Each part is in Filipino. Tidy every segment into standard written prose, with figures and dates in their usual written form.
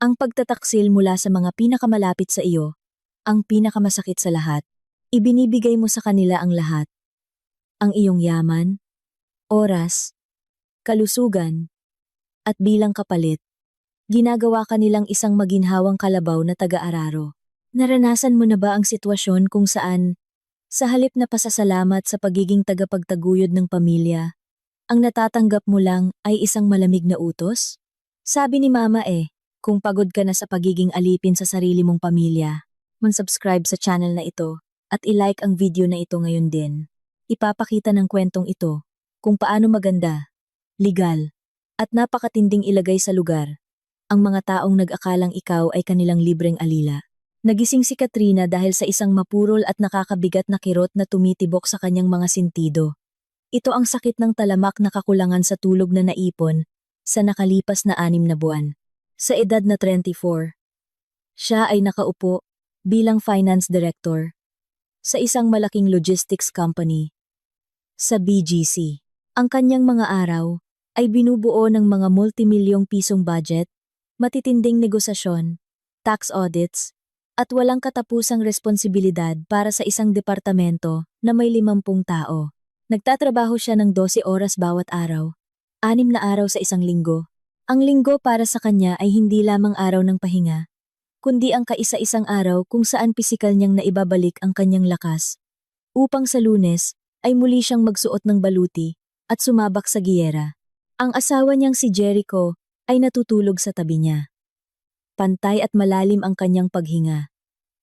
Ang pagtataksil mula sa mga pinakamalapit sa iyo, ang pinakamasakit sa lahat, ibinibigay mo sa kanila ang lahat. Ang iyong yaman, oras, kalusugan, at bilang kapalit, ginagawa ka nilang isang maginhawang kalabaw na taga-araro. Naranasan mo na ba ang sitwasyon kung saan, sa halip na pasasalamat sa pagiging tagapagtaguyod ng pamilya, ang natatanggap mo lang ay isang malamig na utos? Sabi ni Mama kung pagod ka na sa pagiging alipin sa sarili mong pamilya, mag-subscribe sa channel na ito at i-like ang video na ito ngayon din. Ipapakita ng kwentong ito kung paano maganda, legal, at napakatinding ilagay sa lugar ang mga taong nag-akalang ikaw ay kanilang libreng alila. Nagising si Katrina dahil sa isang mapurol at nakakabigat na kirot na tumitibok sa kanyang mga sintido. Ito ang sakit ng talamak na kakulangan sa tulog na naipon sa nakalipas na 6 na buwan. Sa edad na 34, siya ay nakaupo bilang finance director sa isang malaking logistics company sa BGC. Ang kanyang mga araw ay binubuo ng mga multimilyong pisong budget, matitinding negosasyon, tax audits, at walang katapusang responsibilidad para sa isang departamento na may 50 tao. Nagtatrabaho siya ng 12 oras bawat araw, 6 na araw sa isang linggo. Ang linggo para sa kanya ay hindi lamang araw ng pahinga, kundi ang kaisa-isang araw kung saan pisikal niyang naibabalik ang kanyang lakas, upang sa Lunes ay muli siyang magsuot ng baluti at sumabak sa giyera. Ang asawa niyang si Jericho ay natutulog sa tabi niya. Pantay at malalim ang kanyang paghinga.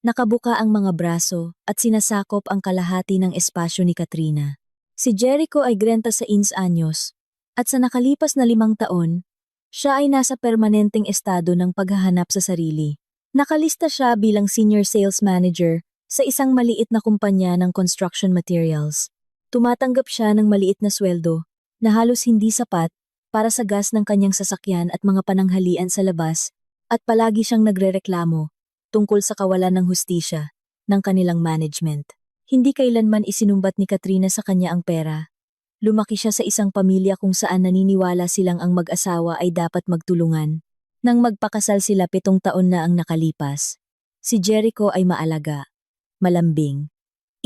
Nakabuka ang mga braso at sinasakop ang kalahati ng espasyo ni Katrina. Si Jericho ay 30 anyos at sa nakalipas na 5 taon, siya ay nasa permanenteng estado ng paghahanap sa sarili. Nakalista siya bilang senior sales manager sa isang maliit na kumpanya ng construction materials. Tumatanggap siya ng maliit na sweldo na halos hindi sapat para sa gas ng kanyang sasakyan at mga pananghalian sa labas, at palagi siyang nagrereklamo tungkol sa kawalan ng hustisya ng kanilang management. Hindi kailanman isinumbat ni Katrina sa kanya ang pera. Lumaki siya sa isang pamilya kung saan naniniwala silang ang mag-asawa ay dapat magtulungan. Nang magpakasal sila 7 taon na ang nakalipas, si Jericho ay maalaga, malambing,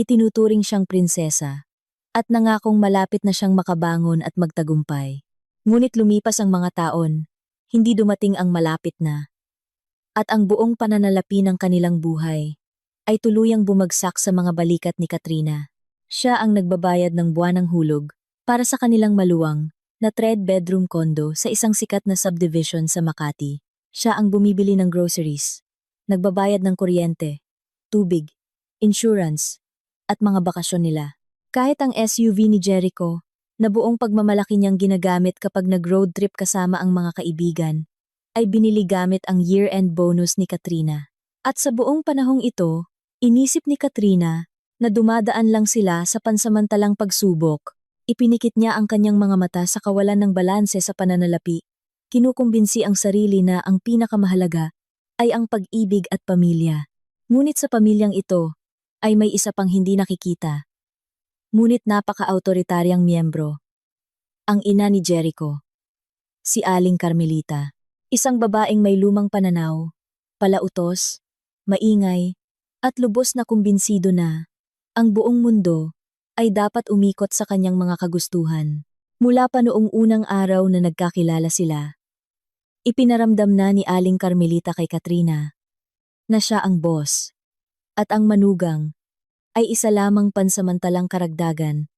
itinuturing siyang prinsesa, at nangakong malapit na siyang makabangon at magtagumpay. Ngunit lumipas ang mga taon, hindi dumating ang malapit na. At ang buong pananalapi ng kanilang buhay ay tuluyang bumagsak sa mga balikat ni Katrina. Siya ang nagbabayad ng buwanang hulog para sa kanilang maluwang na 3-bedroom condo sa isang sikat na subdivision sa Makati. Siya ang bumibili ng groceries, nagbabayad ng kuryente, tubig, insurance, at mga bakasyon nila. Kahit ang SUV ni Jericho, na buong pagmamalaki niyang ginagamit kapag nag-road trip kasama ang mga kaibigan, ay binili gamit ang year-end bonus ni Katrina. At sa buong panahong ito, inisip ni Katrina na dumadaan lang sila sa pansamantalang pagsubok. Ipinikit niya ang kanyang mga mata sa kawalan ng balanse sa pananalapi. Kinukumbinsi ang sarili na ang pinakamahalaga ay ang pag-ibig at pamilya. Ngunit sa pamilyang ito ay may isa pang hindi nakikita. Ngunit napaka-autoritaryang miyembro. Ang ina ni Jericho. Si Aling Carmelita. Isang babaeng may lumang pananaw, palautos, maingay, at lubos na kumbinsido na ang buong mundo ay dapat umikot sa kanyang mga kagustuhan. Mula pa noong unang araw na nagkakilala sila, ipinaramdam na ni Aling Carmelita kay Katrina na siya ang boss at ang manugang ay isa lamang pansamantalang karagdagan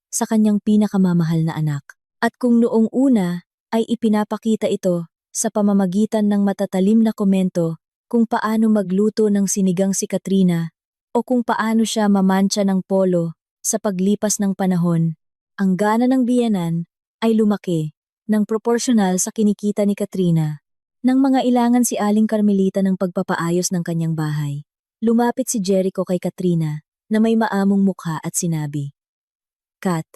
sa kanyang pinakamamahal na anak. At kung noong una ay ipinapakita ito sa pamamagitan ng matatalim na komento kung paano magluto ng sinigang si Katrina o kung paano siya mamantsa ng polo sa paglipas ng panahon, ang gana ng biyenan ay lumaki ng proporsyonal sa kinikita ni Katrina. Nang mga ilangan si Aling Carmelita ng pagpapaayos ng kanyang bahay, lumapit si Jericho kay Katrina na may maamong mukha at sinabi, "Kat,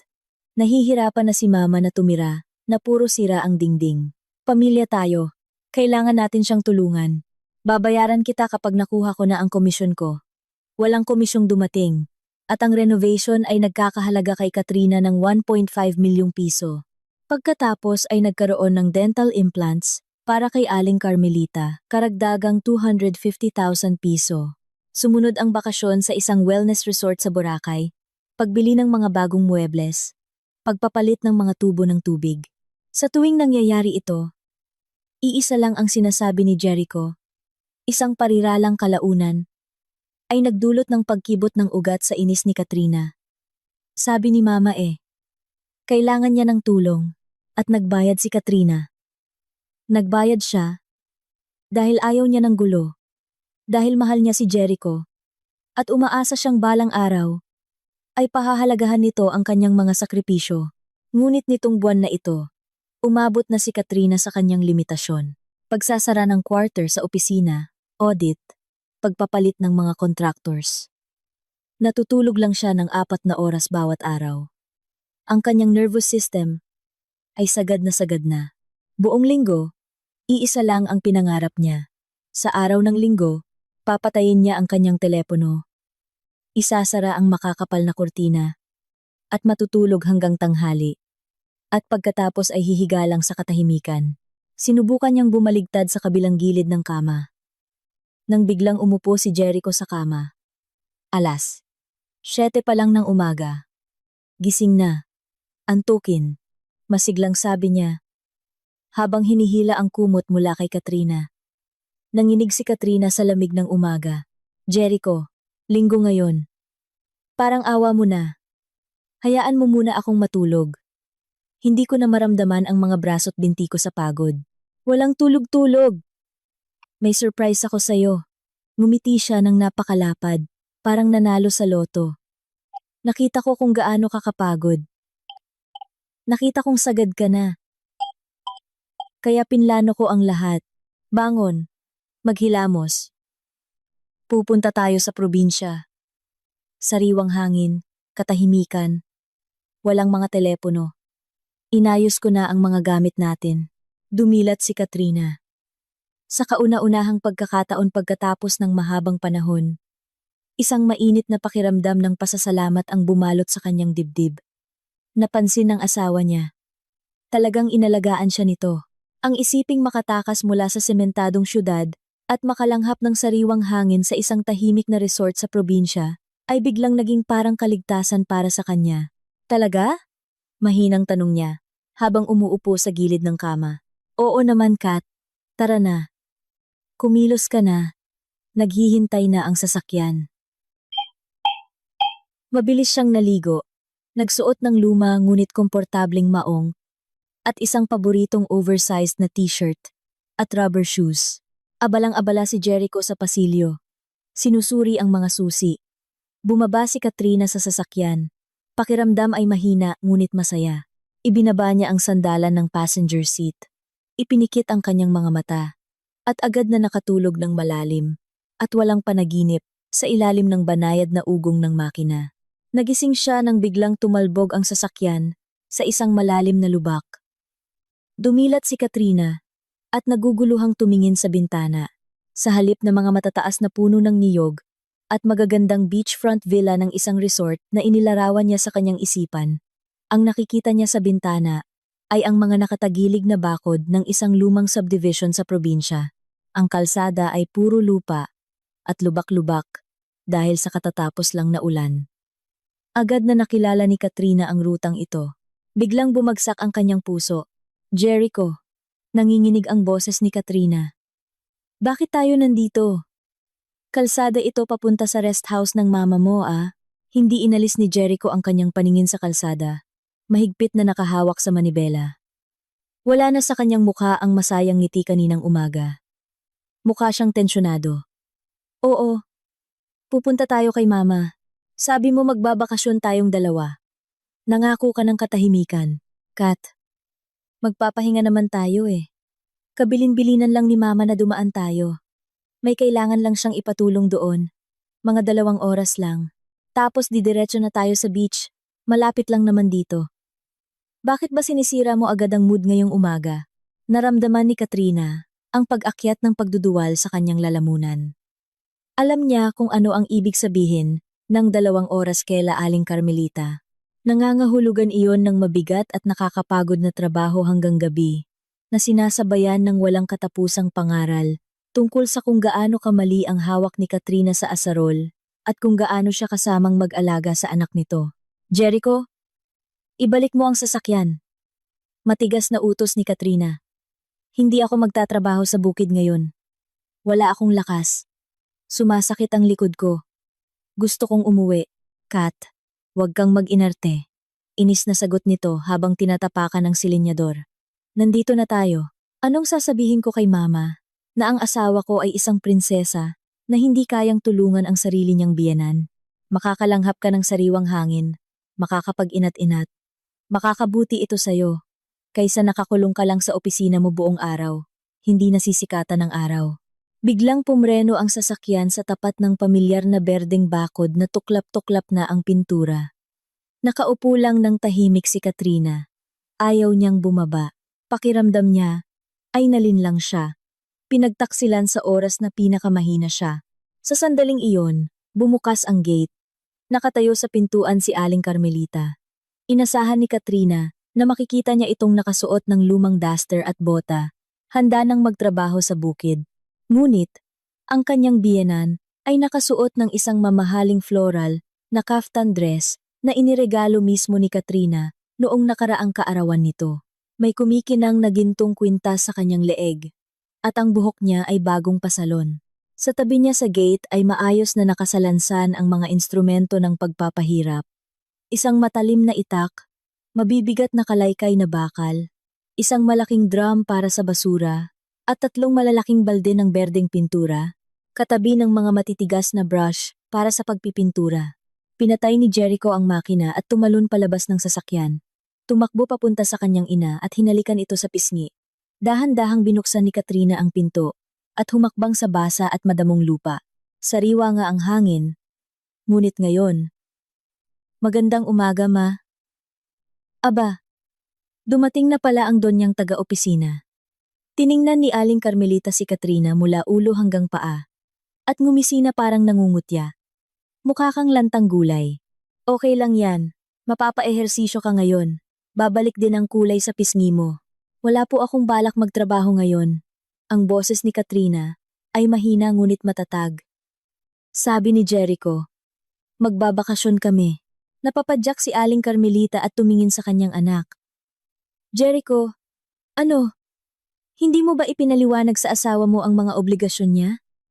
nahihirapan na si Mama na tumira na puro sira ang dingding. Pamilya tayo, kailangan natin siyang tulungan. Babayaran kita kapag nakuha ko na ang komisyon ko." Walang komisyong dumating, at ang renovation ay nagkakahalaga kay Katrina ng 1.5 milyong piso. Pagkatapos ay nagkaroon ng dental implants Para kay Aling Carmelita, karagdagang 250,000 piso. Sumunod ang bakasyon sa isang wellness resort sa Boracay, pagbili ng mga bagong muebles, pagpapalit ng mga tubo ng tubig. Sa tuwing nangyayari ito, iisa lang ang sinasabi ni Jericho, isang pariralang kalaunan, ay nagdulot ng pagkibot ng ugat sa inis ni Katrina. Sabi ni Mama kailangan niya ng tulong, at nagbayad si Katrina. Nagbayad siya, dahil ayaw niya ng gulo, dahil mahal niya si Jericho, at umaasa siyang balang araw, ay pahahalagahan nito ang kanyang mga sakripisyo. Ngunit nitong buwan na ito, umabot na si Katrina sa kanyang limitasyon. Pagsasara ng quarter sa opisina, audit, pagpapalit ng mga contractors. Natutulog lang siya ng 4 na oras bawat araw. Ang kanyang nervous system ay sagad na. Buong linggo, iisa lang ang pinangarap niya. Sa araw ng linggo, papatayin niya ang kanyang telepono. Isasara ang makakapal na kurtina at matutulog hanggang tanghali. At pagkatapos ay hihiga lang sa katahimikan. Sinubukan niyang bumaligtad sa kabilang gilid ng kama. Nang biglang umupo si Jericho sa kama. Alas 7 pa lang ng umaga. Gising na. Antukin. Masiglang sabi niya. Habang hinihila ang kumot mula kay Katrina. Nanginig si Katrina sa lamig ng umaga. Jericho, linggo ngayon. Parang awa mo na. Hayaan mo muna akong matulog. Hindi ko na maramdaman ang mga braso't binti ko sa pagod. Walang tulog-tulog. May surprise ako sa'yo. Ngumiti siya ng napakalapad, parang nanalo sa loto. Nakita ko kung gaano ka kapagod. Nakita kong sagad ka na. Kaya pinlano ko ang lahat. Bangon. Maghilamos. Pupunta tayo sa probinsya. Sariwang hangin, katahimikan. Walang mga telepono. Inayos ko na ang mga gamit natin. Dumilat si Katrina. Sa kauna-unahang pagkakataon pagkatapos ng mahabang panahon, isang mainit na pakiramdam ng pasasalamat ang bumalot sa kanyang dibdib. Napansin ng asawa niya. Talagang inalagaan siya nito. Ang isiping makatakas mula sa sementadong syudad at makalanghap ng sariwang hangin sa isang tahimik na resort sa probinsya ay biglang naging parang kaligtasan para sa kanya. Talaga? Mahinang tanong niya habang umuupo sa gilid ng kama. Oo naman, Kat. Tara na. Kumilos ka na. Naghihintay na ang sasakyan. Mabilis siyang naligo. Nagsuot ng luma ngunit komportableng maong at isang paboritong oversized na t-shirt at rubber shoes. Abalang-abala si Jericho sa pasilyo. Sinusuri ang mga susi. Bumaba si Katrina sa sasakyan. Pakiramdam ay mahina ngunit masaya. Ibinaba niya ang sandalan ng passenger seat. Ipinikit ang kanyang mga mata. At agad na nakatulog ng malalim. At walang panaginip sa ilalim ng banayad na ugong ng makina. Nagising siya nang biglang tumalbog ang sasakyan sa isang malalim na lubak. Dumilat si Katrina at naguguluhang tumingin sa bintana. Sa halip na mga matataas na puno ng niyog at magagandang beachfront villa ng isang resort na inilarawan niya sa kanyang isipan, ang nakikita niya sa bintana ay ang mga nakatagilig na bakod ng isang lumang subdivision sa probinsya. Ang kalsada ay puro lupa at lubak-lubak dahil sa katatapos lang na ulan. Agad na nakilala ni Katrina ang rutang ito. Biglang bumagsak ang kanyang puso. Jericho. Nanginginig ang boses ni Katrina. Bakit tayo nandito? Kalsada ito papunta sa rest house ng mama mo Hindi inalis ni Jericho ang kanyang paningin sa kalsada. Mahigpit na nakahawak sa manibela. Wala na sa kanyang mukha ang masayang ngiti kaninang umaga. Mukha siyang tensyonado. Oo. Pupunta tayo kay mama. Sabi mo magbabakasyon tayong dalawa. Nangako ka ng katahimikan. Kat, magpapahinga naman tayo Kabilin-bilinan lang ni mama na dumaan tayo. May kailangan lang siyang ipatulong doon. Mga 2 oras lang. Tapos didiretso na tayo sa beach. Malapit lang naman dito. Bakit ba sinisira mo agad ang mood ngayong umaga? Naramdaman ni Katrina ang pag-akyat ng pagduduwal sa kanyang lalamunan. Alam niya kung ano ang ibig sabihin ng 2 oras kaila Aling Carmelita. Nangangahulugan iyon ng mabigat at nakakapagod na trabaho hanggang gabi. na sinasabayan ng walang katapusang pangaral tungkol sa kung gaano kamali ang hawak ni Katrina sa asarol at kung gaano siya kasamang mag-alaga sa anak nito. Jericho, ibalik mo ang sasakyan. Matigas na utos ni Katrina. Hindi ako magtatrabaho sa bukid ngayon. Wala akong lakas. Sumasakit ang likod ko. Gusto kong umuwi. Kat, huwag kang mag-inarte. Inis na sagot nito habang tinatapakan ng silinyador. Nandito na tayo. Anong sasabihin ko kay mama? Na ang asawa ko ay isang prinsesa na hindi kayang tulungan ang sarili niyang biyenan. Makakalanghap ka ng sariwang hangin. Makakapag-inat-inat. Makakabuti ito sayo. Kaysa nakakulong ka lang sa opisina mo buong araw. Hindi nasisikatan ng araw. Biglang pumreno ang sasakyan sa tapat ng pamilyar na berdeng bakod na tuklap-tuklap na ang pintura. Nakaupo lang ng tahimik si Katrina. Ayaw niyang bumaba. Pakiramdam niya ay nalinlang siya. Pinagtaksilan sa oras na pinakamahina siya. Sa sandaling iyon, bumukas ang gate. Nakatayo sa pintuan si Aling Carmelita. Inasahan ni Katrina na makikita niya itong nakasuot ng lumang duster at bota, handa nang magtrabaho sa bukid. Ngunit, ang kanyang biyenan ay nakasuot ng isang mamahaling floral na kaftan dress na iniregalo mismo ni Katrina noong nakaraang kaarawan nito. May kumikinang na gintong kwintas sa kanyang leeg, at ang buhok niya ay bagong pasalon. Sa tabi niya sa gate ay maayos na nakasalansan ang mga instrumento ng pagpapahirap. Isang matalim na itak, mabibigat na kalaykay na bakal, isang malaking drum para sa basura, at 3 malalaking balde ng berdeng pintura, katabi ng mga matitigas na brush para sa pagpipintura. Pinatay ni Jericho ang makina at tumalon palabas ng sasakyan. Tumakbo papunta sa kanyang ina at hinalikan ito sa pisngi. Dahan-dahang binuksan ni Katrina ang pinto at humakbang sa basa at madamong lupa. Sariwa nga ang hangin. Ngunit ngayon, magandang umaga, ma. Aba, dumating na pala ang donyang taga-opisina. Tiningnan ni Aling Carmelita si Katrina mula ulo hanggang paa. At ngumisi na parang nangungutya. Mukha kang lantang gulay. Okay lang yan. Mapapa-ehersisyo ka ngayon. Babalik din ang kulay sa pisngi mo. Wala po akong balak magtrabaho ngayon. Ang boses ni Katrina ay mahina ngunit matatag. Sabi ni Jericho, magbabakasyon kami. Napapadyak si Aling Carmelita at tumingin sa kanyang anak. Jericho, ano? Hindi mo ba ipinaliwanag sa asawa mo ang mga obligasyon niya?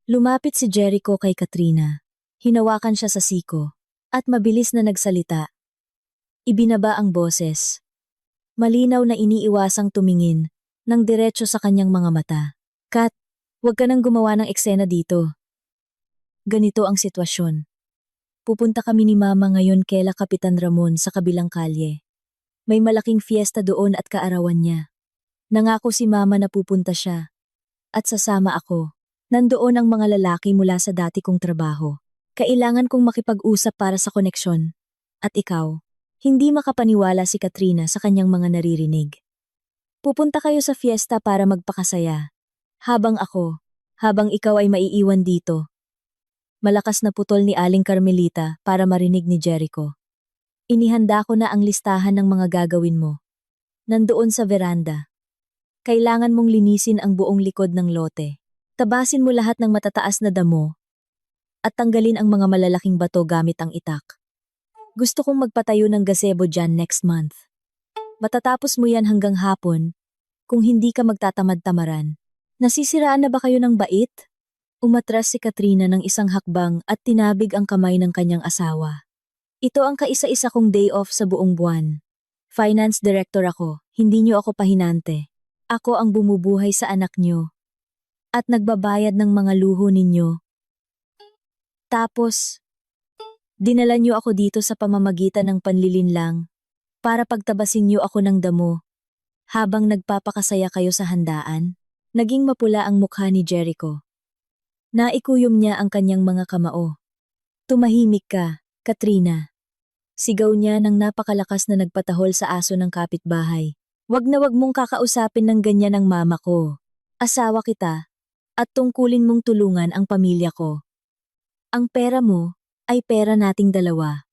Lumapit si Jericho kay Katrina. Hinawakan siya sa siko at mabilis na nagsalita. Ibinaba ang boses. Malinaw na iniiwasang tumingin ng diretso sa kanyang mga mata. Kat, huwag ka nang gumawa ng eksena dito. Ganito ang sitwasyon. Pupunta kami ni Mama ngayon kaila Kapitan Ramon sa kabilang kalye. May malaking fiesta doon at kaarawan niya. Nangako si Mama na pupunta siya. At sasama ako. Nandoon ang mga lalaki mula sa dati kong trabaho. Kailangan kong makipag-usap para sa koneksyon. At ikaw, hindi makapaniwala si Katrina sa kanyang mga naririnig. Pupunta kayo sa fiesta para magpakasaya. Habang ikaw ay maiiwan dito. Malakas na putol ni Aling Carmelita para marinig ni Jericho. Inihanda ko na ang listahan ng mga gagawin mo. Nandoon sa veranda. Kailangan mong linisin ang buong likod ng lote. Tabasin mo lahat ng matataas na damo at tanggalin ang mga malalaking bato gamit ang itak. Gusto kong magpatayo ng gazebo dyan next month. Matatapos mo yan hanggang hapon kung hindi ka magtatamad-tamaran. Nasisiraan na ba kayo ng bait? Umatras si Katrina ng isang hakbang at tinabig ang kamay ng kanyang asawa. Ito ang kaisa-isa kong day off sa buong buwan. Finance director ako, hindi niyo ako pahinante. Ako ang bumubuhay sa anak niyo. At nagbabayad ng mga luho ninyo. Tapos, dinala niyo ako dito sa pamamagitan ng panlilinlang para pagtabasin niyo ako ng damo. Habang nagpapakasaya kayo sa handaan, naging mapula ang mukha ni Jericho. Naikuyom niya ang kanyang mga kamao. Tumahimik ka, Katrina. Sigaw niya nang napakalakas na nagpatahol sa aso ng kapitbahay. Wag na wag mong kakausapin ng ganyan ang mama ko. Asawa kita, at tungkulin mong tulungan ang pamilya ko. Ang pera mo ay pera nating dalawa.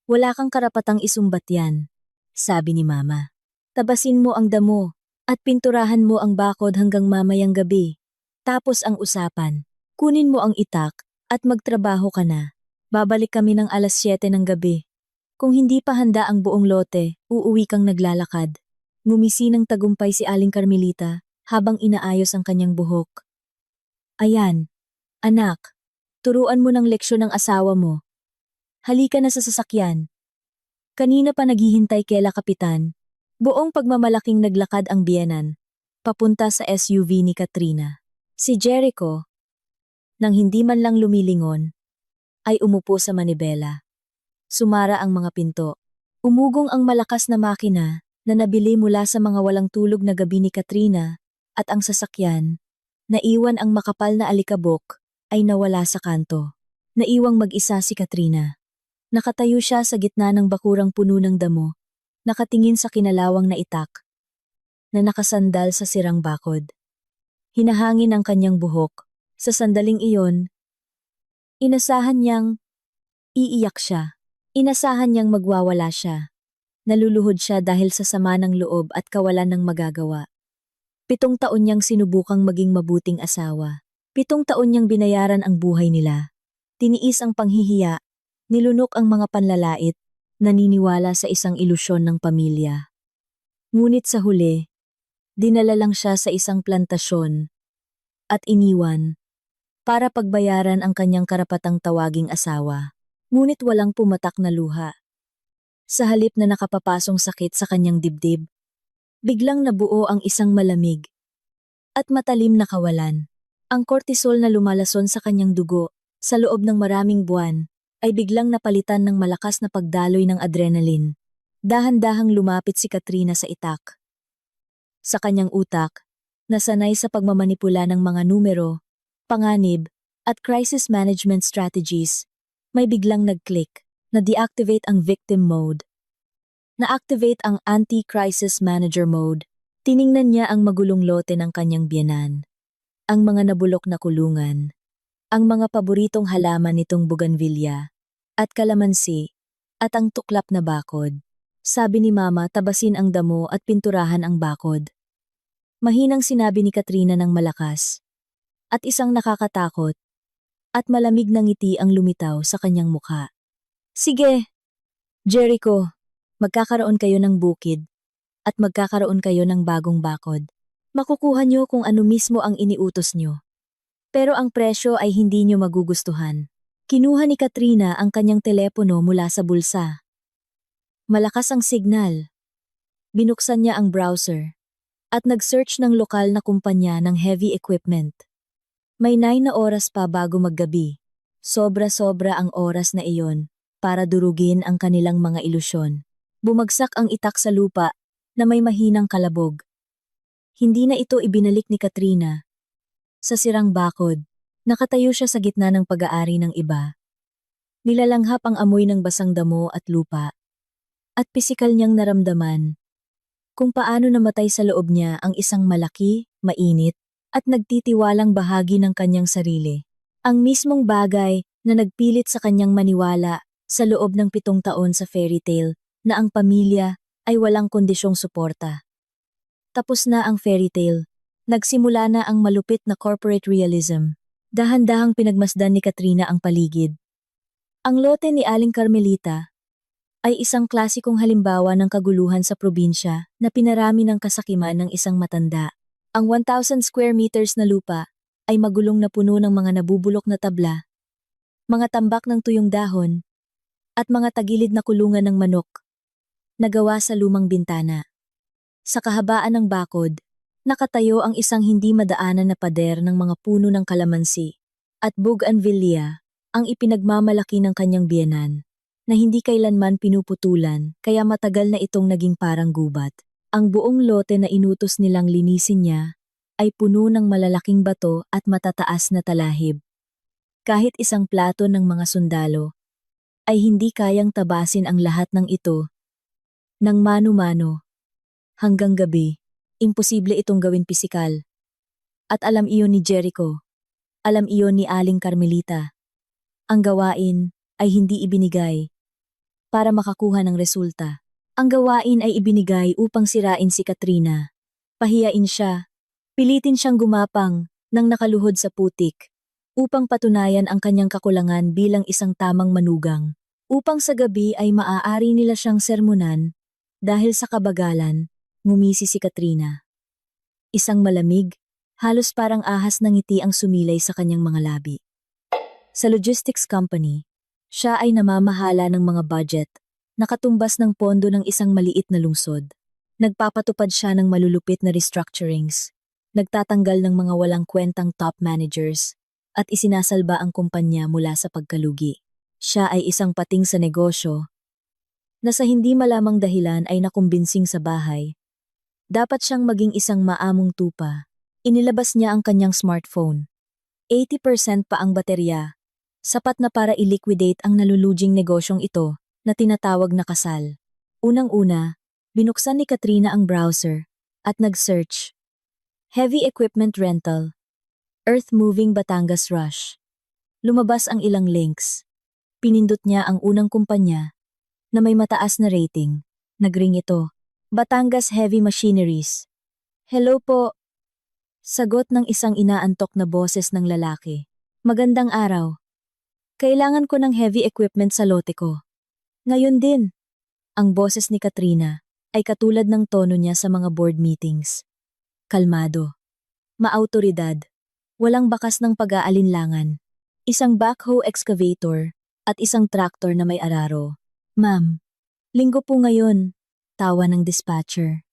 Wala kang karapatang isumbat yan, sabi ni mama. Tabasin mo ang damo. At pinturahan mo ang bakod hanggang mamayang gabi. Tapos ang usapan. Kunin mo ang itak at magtrabaho ka na. Babalik kami ng alas 7 ng gabi. Kung hindi pa handa ang buong lote, uuwi kang naglalakad. Ngumisi ng tagumpay si Aling Carmelita habang inaayos ang kanyang buhok. Ayan, anak, turuan mo ng leksyon ng asawa mo. Halika na sa sasakyan. Kanina pa naghihintay kela kapitan. Buong pagmamalaking naglakad ang biyenan, papunta sa SUV ni Katrina. Si Jericho, nang hindi man lang lumilingon, ay umupo sa manibela. Sumara ang mga pinto. Umugong ang malakas na makina na nabili mula sa mga walang tulog na gabi ni Katrina at ang sasakyan, naiwan ang makapal na alikabok, ay nawala sa kanto. Naiwang mag-isa si Katrina. Nakatayo siya sa gitna ng bakurang puno ng damo, nakatingin sa kinalawang na itak, na nakasandal sa sirang bakod. Hinahangin ang kanyang buhok. Sa sandaling iyon, inasahan niyang iiyak siya. Inasahan niyang magwawala siya. Naluluhod siya dahil sa sama ng loob at kawalan ng magagawa. 7 taon niyang sinubukang maging mabuting asawa. 7 taon niyang binayaran ang buhay nila. Tiniis ang panghihiya, nilunok ang mga panlalait, naniniwala sa isang ilusyon ng pamilya. Ngunit sa huli, dinala lang siya sa isang plantasyon at iniwan para pagbayaran ang kanyang karapatang tawaging asawa. Ngunit walang pumatak na luha. Sa halip na nakapapasong sakit sa kanyang dibdib, biglang nabuo ang isang malamig at matalim na kawalan. Ang cortisol na lumalason sa kanyang dugo sa loob ng maraming buwan ay biglang napalitan ng malakas na pagdaloy ng adrenaline. Dahan-dahang lumapit si Katrina sa itak. Sa kanyang utak, nasanay sa pagmamanipula ng mga numero, panganib, at crisis management strategies, may biglang nag-click na deactivate ang victim mode. Na-activate ang anti-crisis manager mode. Tiningnan niya ang magulong lote ng kanyang biyenan, ang mga nabulok na kulungan, ang mga paboritong halaman nitong bougainvillea, at kalamansi, at ang tuklap na bakod. Sabi ni Mama, tabasin ang damo at pinturahan ang bakod. Mahinang sinabi ni Katrina ng malakas, at isang nakakatakot, at malamig na ngiti ang lumitaw sa kanyang mukha. Sige, Jericho, magkakaroon kayo ng bukid, at magkakaroon kayo ng bagong bakod. Makukuha niyo kung ano mismo ang iniutos niyo. Pero ang presyo ay hindi niyo magugustuhan. Kinuha ni Katrina ang kanyang telepono mula sa bulsa. Malakas ang signal. Binuksan niya ang browser at nag-search ng lokal na kumpanya ng heavy equipment. May 9 na oras pa bago maggabi. Sobra-sobra ang oras na iyon para durugin ang kanilang mga ilusyon. Bumagsak ang itak sa lupa na may mahinang kalabog. Hindi na ito ibinalik ni Katrina. Sa sirang bakod, nakatayo siya sa gitna ng pag-aari ng iba. Nilalanghap ang amoy ng basang damo at lupa. At pisikal niyang naramdaman kung paano namatay sa loob niya ang isang malaki, mainit, at nagtitiwalang bahagi ng kanyang sarili. Ang mismong bagay na nagpilit sa kanyang maniwala sa loob ng 7 taon sa fairy tale na ang pamilya ay walang kondisyong suporta. Tapos na ang fairy tale. Nagsimula na ang malupit na corporate realism. Dahan-dahang pinagmasdan ni Katrina ang paligid. Ang lote ni Aling Carmelita ay isang klasikong halimbawa ng kaguluhan sa probinsya na pinarami ng kasakiman ng isang matanda. Ang 1,000 square meters na lupa ay magulong na puno ng mga nabubulok na tabla, mga tambak ng tuyong dahon, at mga tagilid na kulungan ng manok, nagawa sa lumang bintana. Sa kahabaan ng bakod, nakatayo ang isang hindi madaanan na pader ng mga puno ng kalamansi at bougainvillea, ang ipinagmamalaki ng kanyang biyenan, na hindi kailanman pinuputulan kaya matagal na itong naging parang gubat. Ang buong lote na inutos nilang linisin niya ay puno ng malalaking bato at matataas na talahib. Kahit isang plato ng mga sundalo ay hindi kayang tabasin ang lahat ng ito. Nang mano-mano, hanggang gabi, imposible itong gawin pisikal. At alam iyon ni Jericho, alam iyon ni Aling Carmelita. Ang gawain ay hindi ibinigay para makakuha ng resulta. Ang gawain ay ibinigay upang sirain si Katrina. Pahiyain siya. Pilitin siyang gumapang nang nakaluhod sa putik upang patunayan ang kanyang kakulangan bilang isang tamang manugang. Upang sa gabi ay maaari nila siyang sermonan dahil sa kabagalan, ngumisi si Katrina. Isang malamig, halos parang ahas ng ngiti ang sumilay sa kanyang mga labi. Sa logistics company, siya ay namamahala ng mga budget, nakatumbas ng pondo ng isang maliit na lungsod. Nagpapatupad siya ng malulupit na restructurings, nagtatanggal ng mga walang kwentang top managers, at isinasalba ang kumpanya mula sa pagkalugi. Siya ay isang pating sa negosyo na sa hindi malamang dahilan ay nakumbinsing sa bahay. Dapat siyang maging isang maamong tupa. Inilabas niya ang kanyang smartphone. 80% pa ang baterya. Sapat na para i-liquidate ang naluluging negosyong ito na tinatawag na kasal. Unang-una, binuksan ni Katrina ang browser at nag-search. Heavy equipment rental. Earth Moving Batangas Rush. Lumabas ang ilang links. Pinindot niya ang unang kumpanya na may mataas na rating. Nagring ito. Batangas Heavy Machineries. Hello po. Sagot ng isang inaantok na boses ng lalaki. Magandang araw. Kailangan ko ng heavy equipment sa lote ko. Ngayon din. Ang boses ni Katrina ay katulad ng tono niya sa mga board meetings. Kalmado. Maautoridad. Walang bakas ng pag-aalinlangan. Isang backhoe excavator at isang tractor na may araro. Ma'am, linggo po ngayon. Tawa ng dispatcher.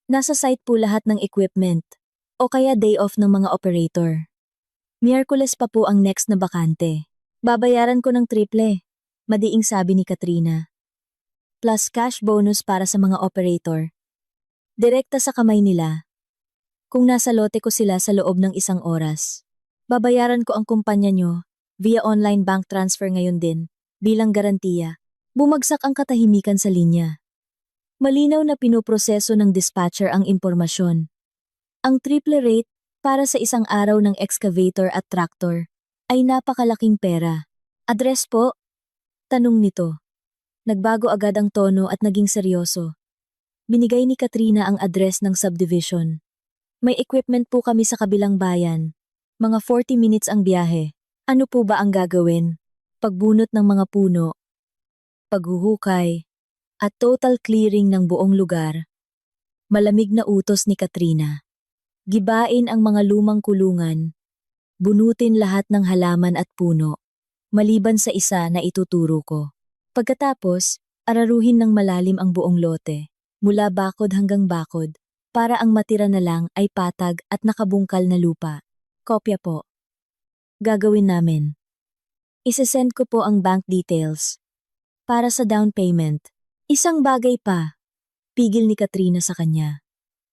Nasa site po lahat ng equipment. O kaya day off ng mga operator. Miyerkules pa po ang next na bakante. Babayaran ko ng triple. Madiing sabi ni Katrina. Plus cash bonus para sa mga operator. Direkta sa kamay nila. Kung nasa lote ko sila sa loob ng isang oras, babayaran ko ang kumpanya nyo via online bank transfer ngayon din, bilang garantiya. Bumagsak ang katahimikan sa linya. Malinaw na pinoproseso ng dispatcher ang impormasyon. Ang triple rate para sa isang araw ng excavator at tractor ay napakalaking pera. Address po? Tanong nito. Nagbago agad ang tono at naging seryoso. Binigay ni Katrina ang address ng subdivision. May equipment po kami sa kabilang bayan. Mga 40 minutes ang biyahe. Ano po ba ang gagawin? Pagbunot ng mga puno, paghuhukay, at total clearing ng buong lugar. Malamig na utos ni Katrina. Gibain ang mga lumang kulungan. Bunutin lahat ng halaman at puno, maliban sa isa na ituturo ko. Pagkatapos, araruhin ng malalim ang buong lote, mula bakod hanggang bakod, para ang matira na lang ay patag at nakabungkal na lupa. Kopya po. Gagawin namin. Isesend ko po ang bank details. Para sa down payment. Isang bagay pa. Pigil ni Katrina sa kanya.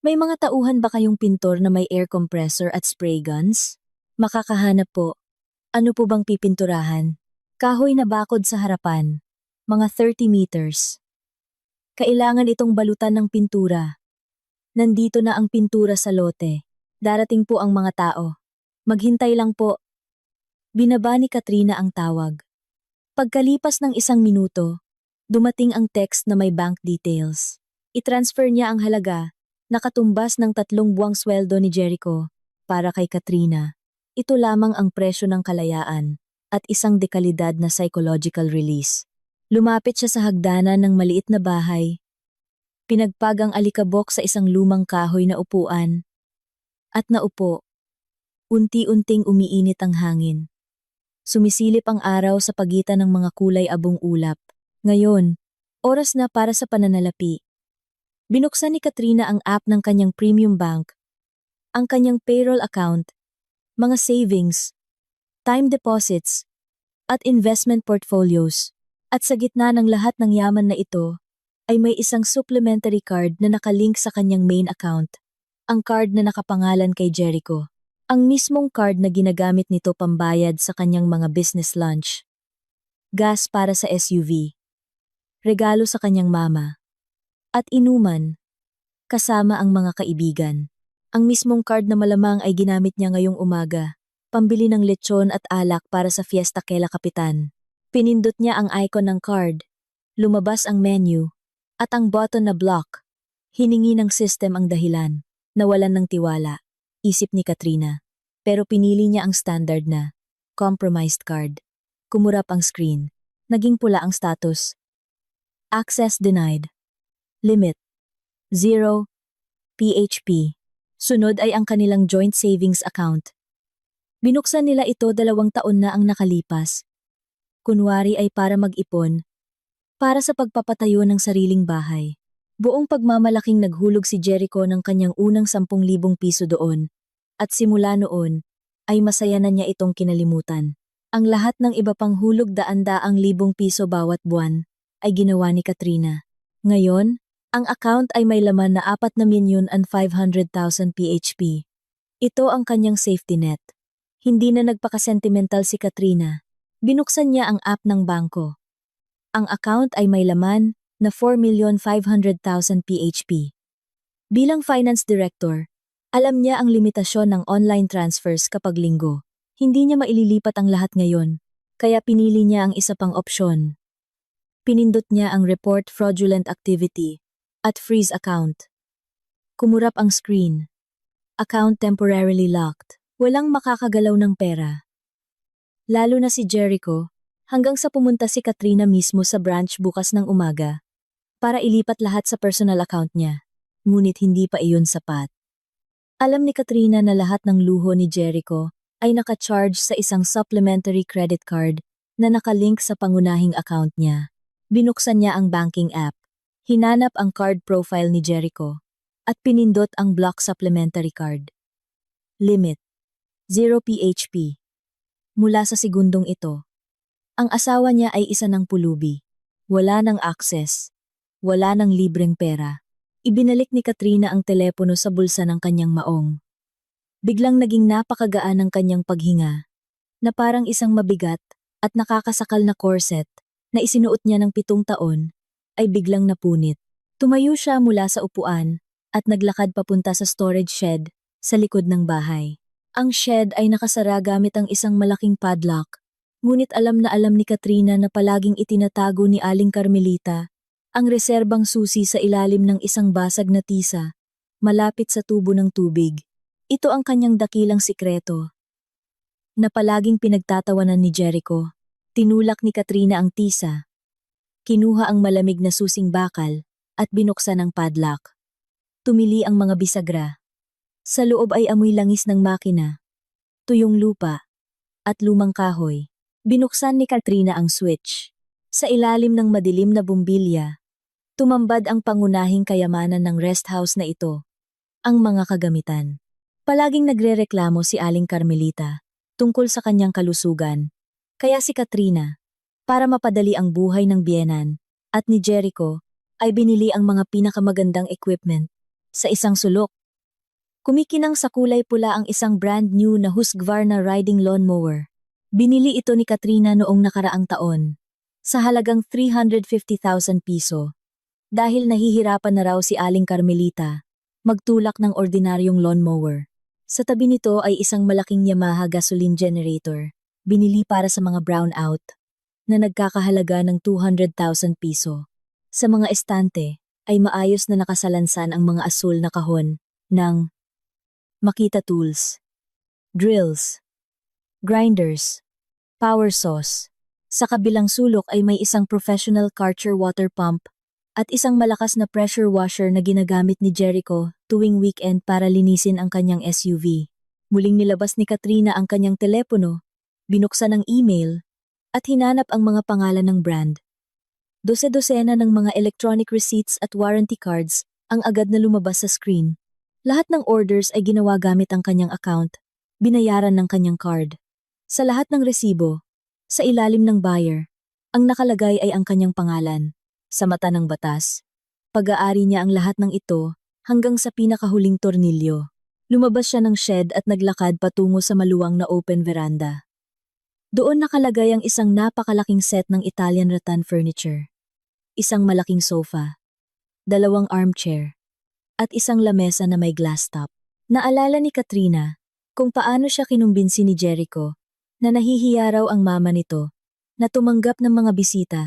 May mga tauhan ba kayong pintor na may air compressor at spray guns? Makakahanap po. Ano po bang pipinturahan? Kahoy na bakod sa harapan. Mga 30 meters. Kailangan itong balutan ng pintura. Nandito na ang pintura sa lote. Darating po ang mga tao. Maghintay lang po. Binaba ni Katrina ang tawag. Pagkalipas ng 1 minuto, dumating ang text na may bank details. I-transfer niya ang halaga, nakatumbas ng 3 buwang sweldo ni Jericho, para kay Katrina. Ito lamang ang presyo ng kalayaan, at isang dekalidad na psychological release. Lumapit siya sa hagdanan ng maliit na bahay. Pinagpag ang alikabok sa isang lumang kahoy na upuan. At naupo. Unti-unting umiinit ang hangin. Sumisilip ang araw sa pagitan ng mga kulay abong ulap. Ngayon, oras na para sa pananalapi. Binuksan ni Katrina ang app ng kanyang premium bank, ang kanyang payroll account, mga savings, time deposits, at investment portfolios. At sa gitna ng lahat ng yaman na ito, ay may isang supplementary card na nakalink sa kanyang main account, ang card na nakapangalan kay Jericho. Ang mismong card na ginagamit nito pambayad sa kanyang mga business lunch. Gas para sa SUV. Regalo sa kanyang mama. At inuman. Kasama ang mga kaibigan. Ang mismong card na malamang ay ginamit niya ngayong umaga. Pambili ng lechon at alak para sa Fiesta Kela Kapitan. Pinindot niya ang icon ng card. Lumabas ang menu. At ang button na block. Hiningi ng system ang dahilan. Nawalan ng tiwala, isip ni Katrina. Pero pinili niya ang standard na compromised card. Kumurap ang screen. Naging pula ang status. Access denied. Limit 0 PHP. Sunod ay ang kanilang joint savings account. Binuksan nila ito 2 taon na ang nakalipas. Kunwari ay para mag-ipon, para sa pagpapatayo ng sariling bahay. Buong pagmamalaking naghulog si Jericho ng kanyang unang 10,000 piso doon. At simula noon, ay masaya na niya itong kinalimutan. Ang lahat ng iba pang hulog daan-daang libong piso bawat buwan, ay ginawa ni Katrina. Ngayon, ang account ay may laman na 4,500,000 PHP. Ito ang kanyang safety net. Hindi na nagpaka-sentimental si Katrina. Binuksan niya ang app ng bangko. Ang account ay may laman na 4,500,000 PHP. Bilang finance director, alam niya ang limitasyon ng online transfers kapag linggo. Hindi niya maililipat ang lahat ngayon, kaya pinili niya ang isa pang opsyon. Pinindot niya ang report fraudulent activity at freeze account. Kumurap ang screen. Account temporarily locked. Walang makakagalaw ng pera. Lalo na si Jericho, hanggang sa pumunta si Katrina mismo sa branch bukas ng umaga para ilipat lahat sa personal account niya. Ngunit hindi pa iyon sapat. Alam ni Katrina na lahat ng luho ni Jericho ay naka-charge sa isang supplementary credit card na nakalink sa pangunahing account niya. Binuksan niya ang banking app, hinanap ang card profile ni Jericho, at pinindot ang block supplementary card. Limit 0 PHP. Mula sa segundong ito, ang asawa niya ay isa ng pulubi. Wala ng access. Wala ng libreng pera. Ibinalik ni Katrina ang telepono sa bulsa ng kanyang maong. Biglang naging napakagaan ang kanyang paghinga, na parang isang mabigat at nakakasakal na corset na isinuot niya ng 7 taon, ay biglang napunit. Tumayo siya mula sa upuan at naglakad papunta sa storage shed sa likod ng bahay. Ang shed ay nakasara gamit ang isang malaking padlock, ngunit alam ni Katrina na palaging itinatago ni Aling Carmelita ang reserbang susi sa ilalim ng isang basag na tisa, malapit sa tubo ng tubig. Ito ang kanyang dakilang sikreto, na palaging pinagtatawanan ni Jericho. Tinulak ni Katrina ang tisa, kinuha ang malamig na susing bakal, at binuksan ang padlock. Tumili ang mga bisagra. Sa loob ay amoy langis ng makina, tuyong lupa, at lumang kahoy. Binuksan ni Katrina ang switch. Sa ilalim ng madilim na bumbilya, tumambad ang pangunahing kayamanan ng rest house na ito, ang mga kagamitan. Palaging nagrereklamo si Aling Carmelita tungkol sa kanyang kalusugan, kaya si Katrina, para mapadali ang buhay ng biyenan at ni Jericho, ay binili ang mga pinakamagandang equipment sa isang sulok. Kumikinang sa kulay pula ang isang brand new na Husqvarna riding lawnmower. Binili ito ni Katrina noong nakaraang taon, sa halagang 350,000 piso. Dahil nahihirapan na raw si Aling Carmelita magtulak ng ordinaryong lawnmower. Sa tabi nito ay isang malaking Yamaha gasoline generator, binili para sa mga brownout, na nagkakahalaga ng 200,000 piso. Sa mga estante ay maayos na nakasalansan ang mga asul na kahon ng Makita tools, drills, grinders, power saws. Sa kabilang sulok ay may isang professional Karcher water pump at isang malakas na pressure washer na ginagamit ni Jericho tuwing weekend para linisin ang kanyang SUV. Muling nilabas ni Katrina ang kanyang telepono, binuksan ang email, at hinanap ang mga pangalan ng brand. Dose-dosena ng mga electronic receipts at warranty cards ang agad na lumabas sa screen. Lahat ng orders ay ginawa gamit ang kanyang account, binayaran ng kanyang card. Sa lahat ng resibo, sa ilalim ng buyer, ang nakalagay ay ang kanyang pangalan. Sa mata ng batas, pag-aari niya ang lahat ng ito hanggang sa pinakahuling tornilyo. Lumabas siya ng shed at naglakad patungo sa maluwang na open veranda. Doon nakalagay ang isang napakalaking set ng Italian rattan furniture. Isang malaking sofa, 2 armchair, at isang lamesa na may glass top. Naalala ni Katrina kung paano siya kinumbinsi ni Jericho na nahihiya raw ang mama nito na tumanggap ng mga bisita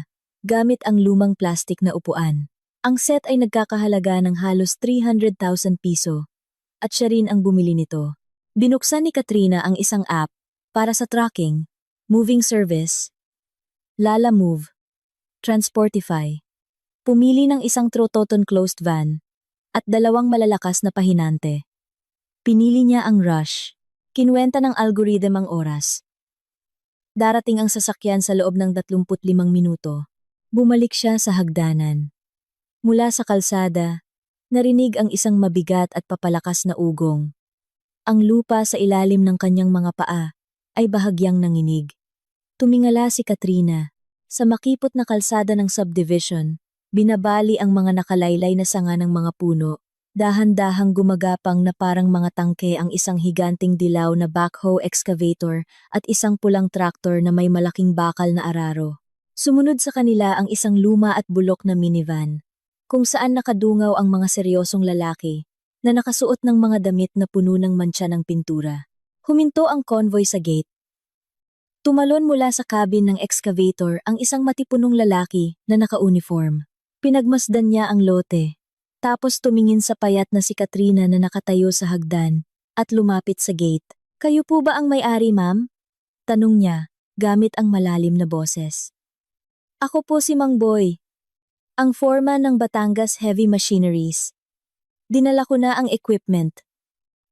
gamit ang lumang plastik na upuan. Ang set ay nagkakahalaga ng halos 300,000 piso at siya rin ang bumili nito. Binuksan ni Katrina ang isang app para sa tracking, moving service, Lala Move, Transportify. Pumili ng isang Trototon closed van at dalawang malalakas na pahinante. Pinili niya ang rush. Kinuwenta ng algorithm ang oras. Darating ang sasakyan sa loob ng 35 minuto. Bumalik siya sa hagdanan. Mula sa kalsada, narinig ang isang mabigat at papalakas na ugong. Ang lupa sa ilalim ng kanyang mga paa ay bahagyang nanginig. Tumingala si Katrina. Sa makipot na kalsada ng subdivision, binabali ang mga nakalaylay na sanga ng mga puno. Dahan-dahang gumagapang na parang mga tangke ang isang higanting dilaw na backhoe excavator at isang pulang traktor na may malaking bakal na araro. Sumunod sa kanila ang isang luma at bulok na minivan, kung saan nakadungaw ang mga seryosong lalaki na nakasuot ng mga damit na puno ng mantsa ng pintura. Huminto ang convoy sa gate. Tumalon mula sa cabin ng excavator ang isang matipunong lalaki na naka-uniform. Pinagmasdan niya ang lote, tapos tumingin sa payat na si Katrina na nakatayo sa hagdan at lumapit sa gate. "Kayo po ba ang may-ari, ma'am?" Tanong niya, gamit ang malalim na boses. "Ako po si Mang Boy, ang foreman ng Batangas Heavy Machineries. Dinala ko na ang equipment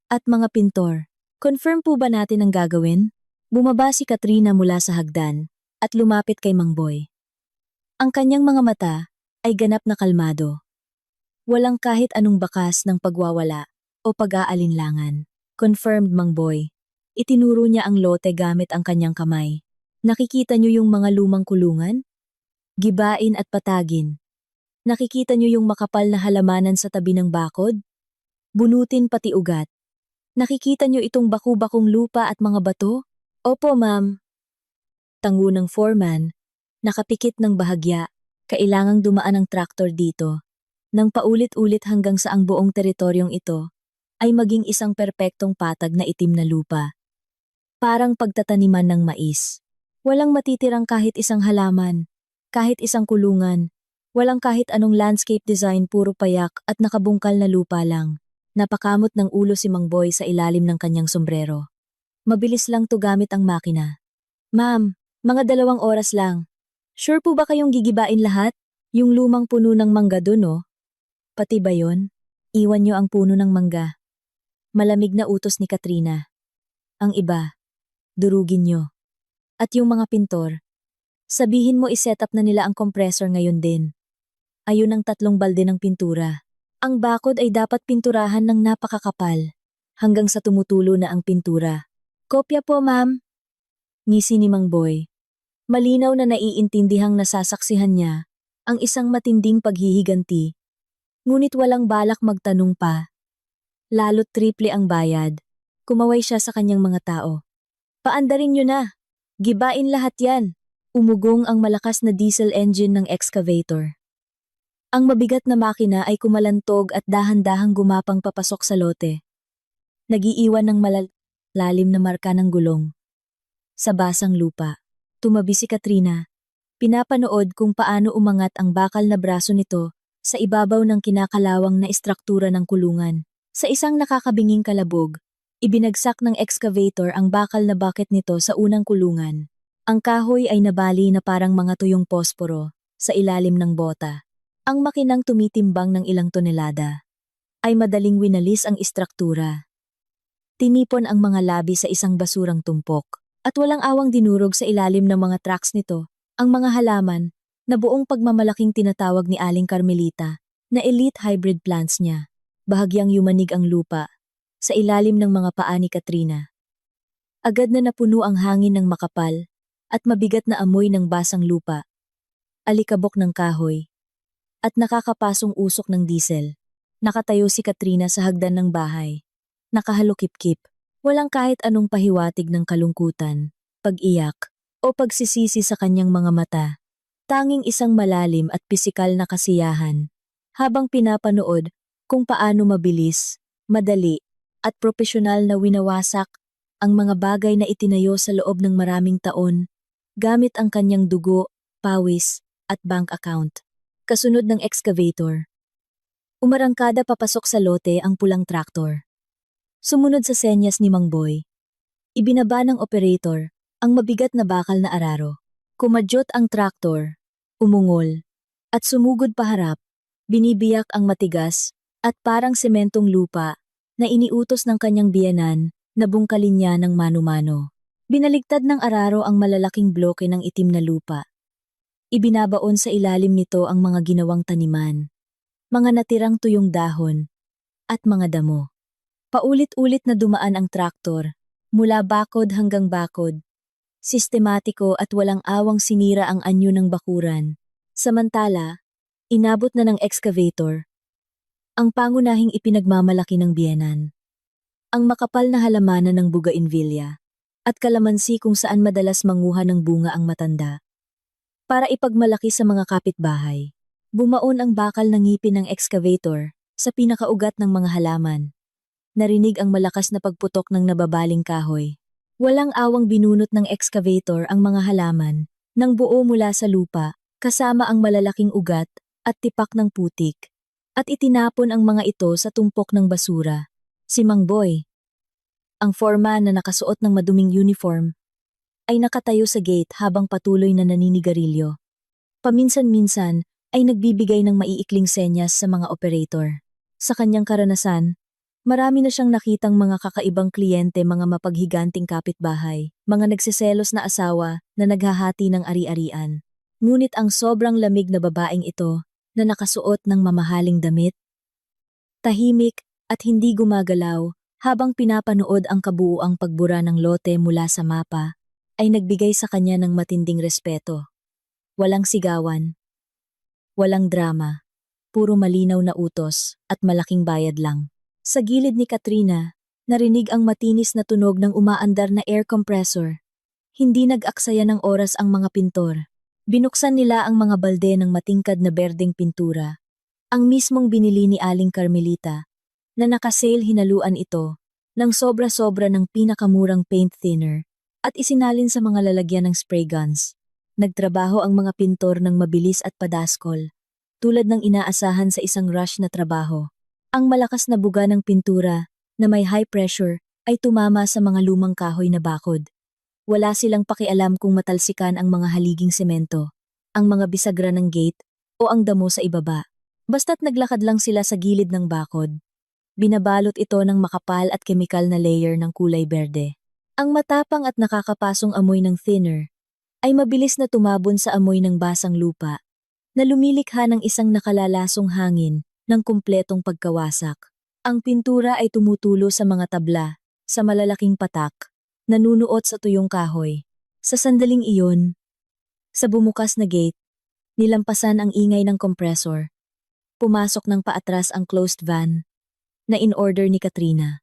at mga pintor. Confirm po ba natin ang gagawin?" Bumaba si Katrina mula sa hagdan at lumapit kay Mang Boy. Ang kanyang mga mata ay ganap na kalmado. Walang kahit anong bakas ng pagwawala o pag-aalinlangan. "Confirmed, Mang Boy." Itinuro niya ang lote gamit ang kanyang kamay. "Nakikita niyo yung mga lumang kulungan? Gibain at patagin. Nakikita niyo yung makapal na halamanan sa tabi ng bakod? Bunutin pati ugat. Nakikita niyo itong baku-bakong lupa at mga bato?" "Opo, ma'am." Tango ng foreman, nakapikit ng bahagya, kailangang dumaan ang traktor dito. Nang paulit-ulit hanggang sa ang buong teritoryong ito ay maging isang perpektong patag na itim na lupa. Parang pagtataniman ng mais. Walang matitirang kahit isang halaman, kahit isang kulungan, walang kahit anong landscape design, puro payak at nakabungkal na lupa lang. Napakamot ng ulo si Mang Boy sa ilalim ng kanyang sombrero. "Mabilis lang to gamit ang makina." "Ma'am, mga 2 oras lang." "Sure po ba kayong gigibain lahat? Yung lumang puno ng mangga dun, oh." "Pati ba yon? Iwan nyo ang puno ng mangga." Malamig na utos ni Katrina. "Ang iba, durugin nyo. At yung mga pintor, sabihin mo iset up na nila ang compressor ngayon din. Ayun ang 3 balde ng pintura. Ang bakod ay dapat pinturahan ng napakakapal, hanggang sa tumutulo na ang pintura." "Kopya po, ma'am." Ngisi ni Mang Boy. Malinaw na naiintindihang nasasaksihan niya ang isang matinding paghihiganti. Ngunit walang balak magtanong pa. Lalo't triple ang bayad. Kumaway siya sa kanyang mga tao. "Paandarin nyo na. Gibain lahat yan." Umugong ang malakas na diesel engine ng excavator. Ang mabigat na makina ay kumalantog at dahan-dahang gumapang papasok sa lote. Nagiiwan ng malalim na marka ng gulong. Sa basang lupa, tumabi si Katrina. Pinapanood kung paano umangat ang bakal na braso nito sa ibabaw ng kinakalawang na istruktura ng kulungan. Sa isang nakakabinging kalabog, ibinagsak ng excavator ang bakal na bucket nito sa unang kulungan. Ang kahoy ay nabali na parang mga tuyong posporo sa ilalim ng bota. Ang makinang tumitimbang ng ilang tonelada ay madaling winalis ang istruktura. Tinipon ang mga labi sa isang basurang tumpok at walang awang dinurog sa ilalim ng mga tracks nito ang mga halaman na buong pagmamalaking tinatawag ni Aling Carmelita na elite hybrid plants niya. Bahagyang yumanig ang lupa sa ilalim ng mga paa ni Katrina. Agad na napuno ang hangin ng makapal at mabigat na amoy ng basang lupa, alikabok ng kahoy, at nakakapasong usok ng diesel. Nakatayo si Katrina sa hagdan ng bahay. Nakahalukip-kip, walang kahit anong pahiwatig ng kalungkutan, pag-iyak, o pagsisisi sa kanyang mga mata. Tanging isang malalim at pisikal na kasiyahan, habang pinapanood kung paano mabilis, madali, at propesyonal na winawasak ang mga bagay na itinayo sa loob ng maraming taon, gamit ang kanyang dugo, pawis, at bank account. Kasunod ng excavator, umarangkada papasok sa lote ang pulang traktor. Sumunod sa senyas ni Mang Boy. Ibinaba ng operator ang mabigat na bakal na araro. Kumadyot ang traktor, umungol, at sumugod paharap, binibiyak ang matigas at parang sementong lupa na iniutos ng kanyang biyenan na bungkalin niya ng mano-mano. Binaligtad ng araro ang malalaking bloke ng itim na lupa. Ibinabaon sa ilalim nito ang mga ginawang taniman, mga natirang tuyong dahon, at mga damo. Paulit-ulit na dumaan ang traktor, mula bakod hanggang bakod. Sistematiko at walang awang sinira ang anyo ng bakuran. Samantala, inabot na ng excavator ang pangunahing ipinagmamalaki ng biyenan. Ang makapal na halamanan ng bougainvillea at kalamansi kung saan madalas manguha ng bunga ang matanda. Para ipagmalaki sa mga kapitbahay, bumaon ang bakal ng ngipin ng excavator sa pinakaugat ng mga halaman. Narinig ang malakas na pagputok ng nababaling kahoy. Walang awang binunot ng excavator ang mga halaman nang buo mula sa lupa, kasama ang malalaking ugat at tipak ng putik. At itinapon ang mga ito sa tumpok ng basura. Si Mang Boy, ang foreman na nakasuot ng maduming uniform, ay nakatayo sa gate habang patuloy na naninigarilyo. Paminsan-minsan ay nagbibigay ng maiikling senyas sa mga operator. Sa kanyang karanasan, marami na siyang nakitang mga kakaibang kliyente, mga mapaghiganting kapitbahay, mga nagsiselos na asawa na naghahati ng ari-arian. Ngunit ang sobrang lamig na babaeng ito na nakasuot ng mamahaling damit, tahimik at hindi gumagalaw habang pinapanood ang kabuuang pagbura ng lote mula sa mapa, ay nagbigay sa kanya ng matinding respeto. Walang sigawan, walang drama, puro malinaw na utos at malaking bayad lang. Sa gilid ni Katrina, narinig ang matinis na tunog ng umaandar na air compressor. Hindi nag-aksaya ng oras ang mga pintor. Binuksan nila ang mga balde ng matingkad na berdeng pintura. Ang mismong binili ni Aling Carmelita, na nakasale hinaluan ito ng sobra-sobra ng pinakamurang paint thinner at isinalin sa mga lalagyan ng spray guns. Nagtrabaho ang mga pintor ng mabilis at padaskol, tulad ng inaasahan sa isang rush na trabaho. Ang malakas na buga ng pintura na may high pressure ay tumama sa mga lumang kahoy na bakod. Wala silang pakialam kung matalsikan ang mga haliging semento, ang mga bisagra ng gate o ang damo sa ibaba. Basta't naglakad lang sila sa gilid ng bakod. Binabalot ito ng makapal at kemikal na layer ng kulay berde. Ang matapang at nakakapasong amoy ng thinner ay mabilis na tumabon sa amoy ng basang lupa na lumilikha ng isang nakalalasong hangin ng kumpletong pagkawasak. Ang pintura ay tumutulo sa mga tabla, sa malalaking patak, nanunuot sa tuyong kahoy. Sa sandaling iyon, sa bumukas na gate, nilampasan ang ingay ng compressor. Pumasok ng paatras ang closed van, na in-order ni Katrina.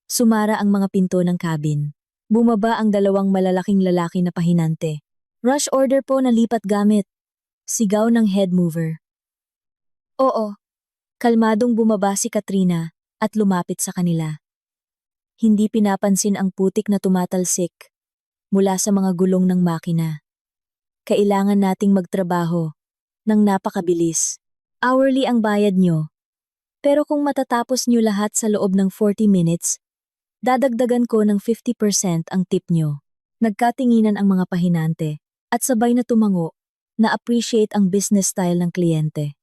Sumara ang mga pinto ng cabin. Bumaba ang dalawang malalaking lalaki na pahinante. Rush order po na lipat gamit. Sigaw ng head mover. Oo. Kalmadong bumaba si Katrina at lumapit sa kanila. Hindi pinapansin ang putik na tumatalsik mula sa mga gulong ng makina. Kailangan nating magtrabaho ng napakabilis. Hourly ang bayad nyo. Pero kung matatapos nyo lahat sa loob ng 40 minutes, dadagdagan ko ng 50% ang tip nyo. Nagkatinginan ang mga pahinante at sabay na tumango na appreciate ang business style ng kliyente.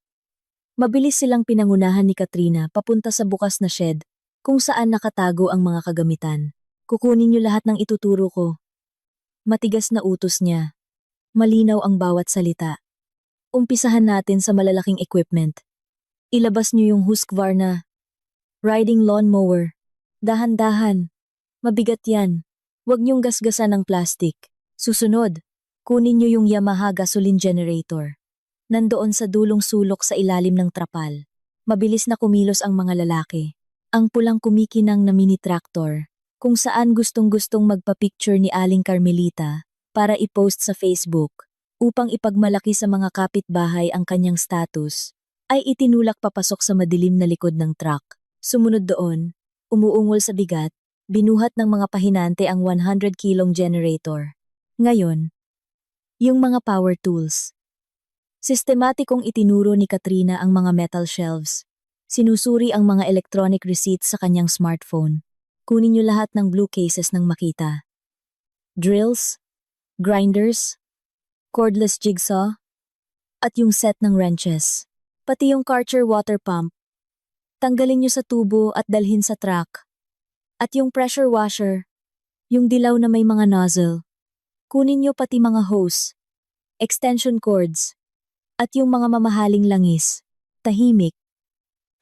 Mabilis silang pinangunahan ni Katrina papunta sa bukas na shed kung saan nakatago ang mga kagamitan. Kukunin niyo lahat ng ituturo ko. Matigas na utos niya. Malinaw ang bawat salita. Umpisahan natin sa malalaking equipment. Ilabas niyo yung Husqvarna riding lawnmower. Dahan-dahan. Mabigat yan. Huwag niyong gasgasan ng plastic. Susunod, kunin niyo yung Yamaha gasoline generator. Nandoon sa dulong sulok sa ilalim ng trapal. Mabilis na kumilos ang mga lalaki. Ang pulang kumikinang na mini tractor, kung saan gustong-gustong magpa-picture ni Aling Carmelita para i-post sa Facebook upang ipagmalaki sa mga kapitbahay ang kanyang status, ay itinulak papasok sa madilim na likod ng truck. Sumunod doon, umuungol sa bigat, binuhat ng mga pahinante ang 100 kilong generator. Ngayon, yung mga power tools. Sistematikong itinuro ni Katrina ang mga metal shelves. Sinusuri ang mga electronic receipts sa kanyang smartphone. Kunin niyo lahat ng blue cases nang makita. Drills, grinders, cordless jigsaw, at yung set ng wrenches. Pati yung Karcher water pump. Tanggalin niyo sa tubo at dalhin sa truck. At yung pressure washer, yung dilaw na may mga nozzle. Kunin niyo pati mga hose, extension cords, at yung mga mamahaling langis. Tahimik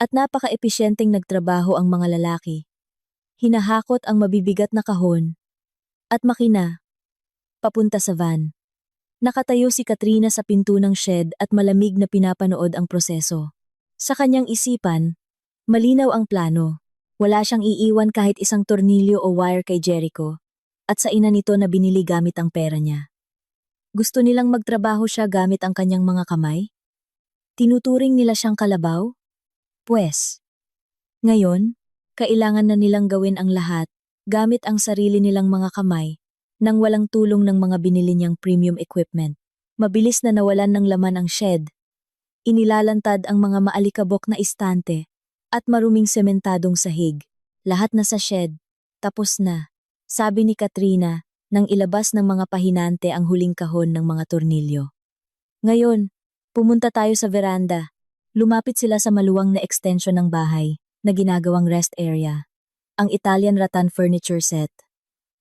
at napaka-episyenteng nagtrabaho ang mga lalaki. Hinahakot ang mabibigat na kahon at makina papunta sa van. Nakatayo si Katrina sa pinto ng shed at malamig na pinapanood ang proseso. Sa kanyang isipan, malinaw ang plano. Wala siyang iiwan kahit isang tornilyo o wire kay Jericho at sa ina nito na binili gamit ang pera niya. Gusto nilang magtrabaho siya gamit ang kanyang mga kamay? Tinuturing nila siyang kalabaw? Pwes. Ngayon, kailangan na nilang gawin ang lahat gamit ang sarili nilang mga kamay nang walang tulong ng mga binili niyang premium equipment. Mabilis na nawalan ng laman ang shed. Inilalantad ang mga maalikabok na istante at maruming sementadong sahig. Lahat na sa shed. Tapos na, sabi ni Katrina nang ilabas ng mga pahinante ang huling kahon ng mga tornilyo. Ngayon, pumunta tayo sa veranda. Lumapit sila sa maluwang na extension ng bahay na ginagawang rest area. Ang Italian rattan furniture set.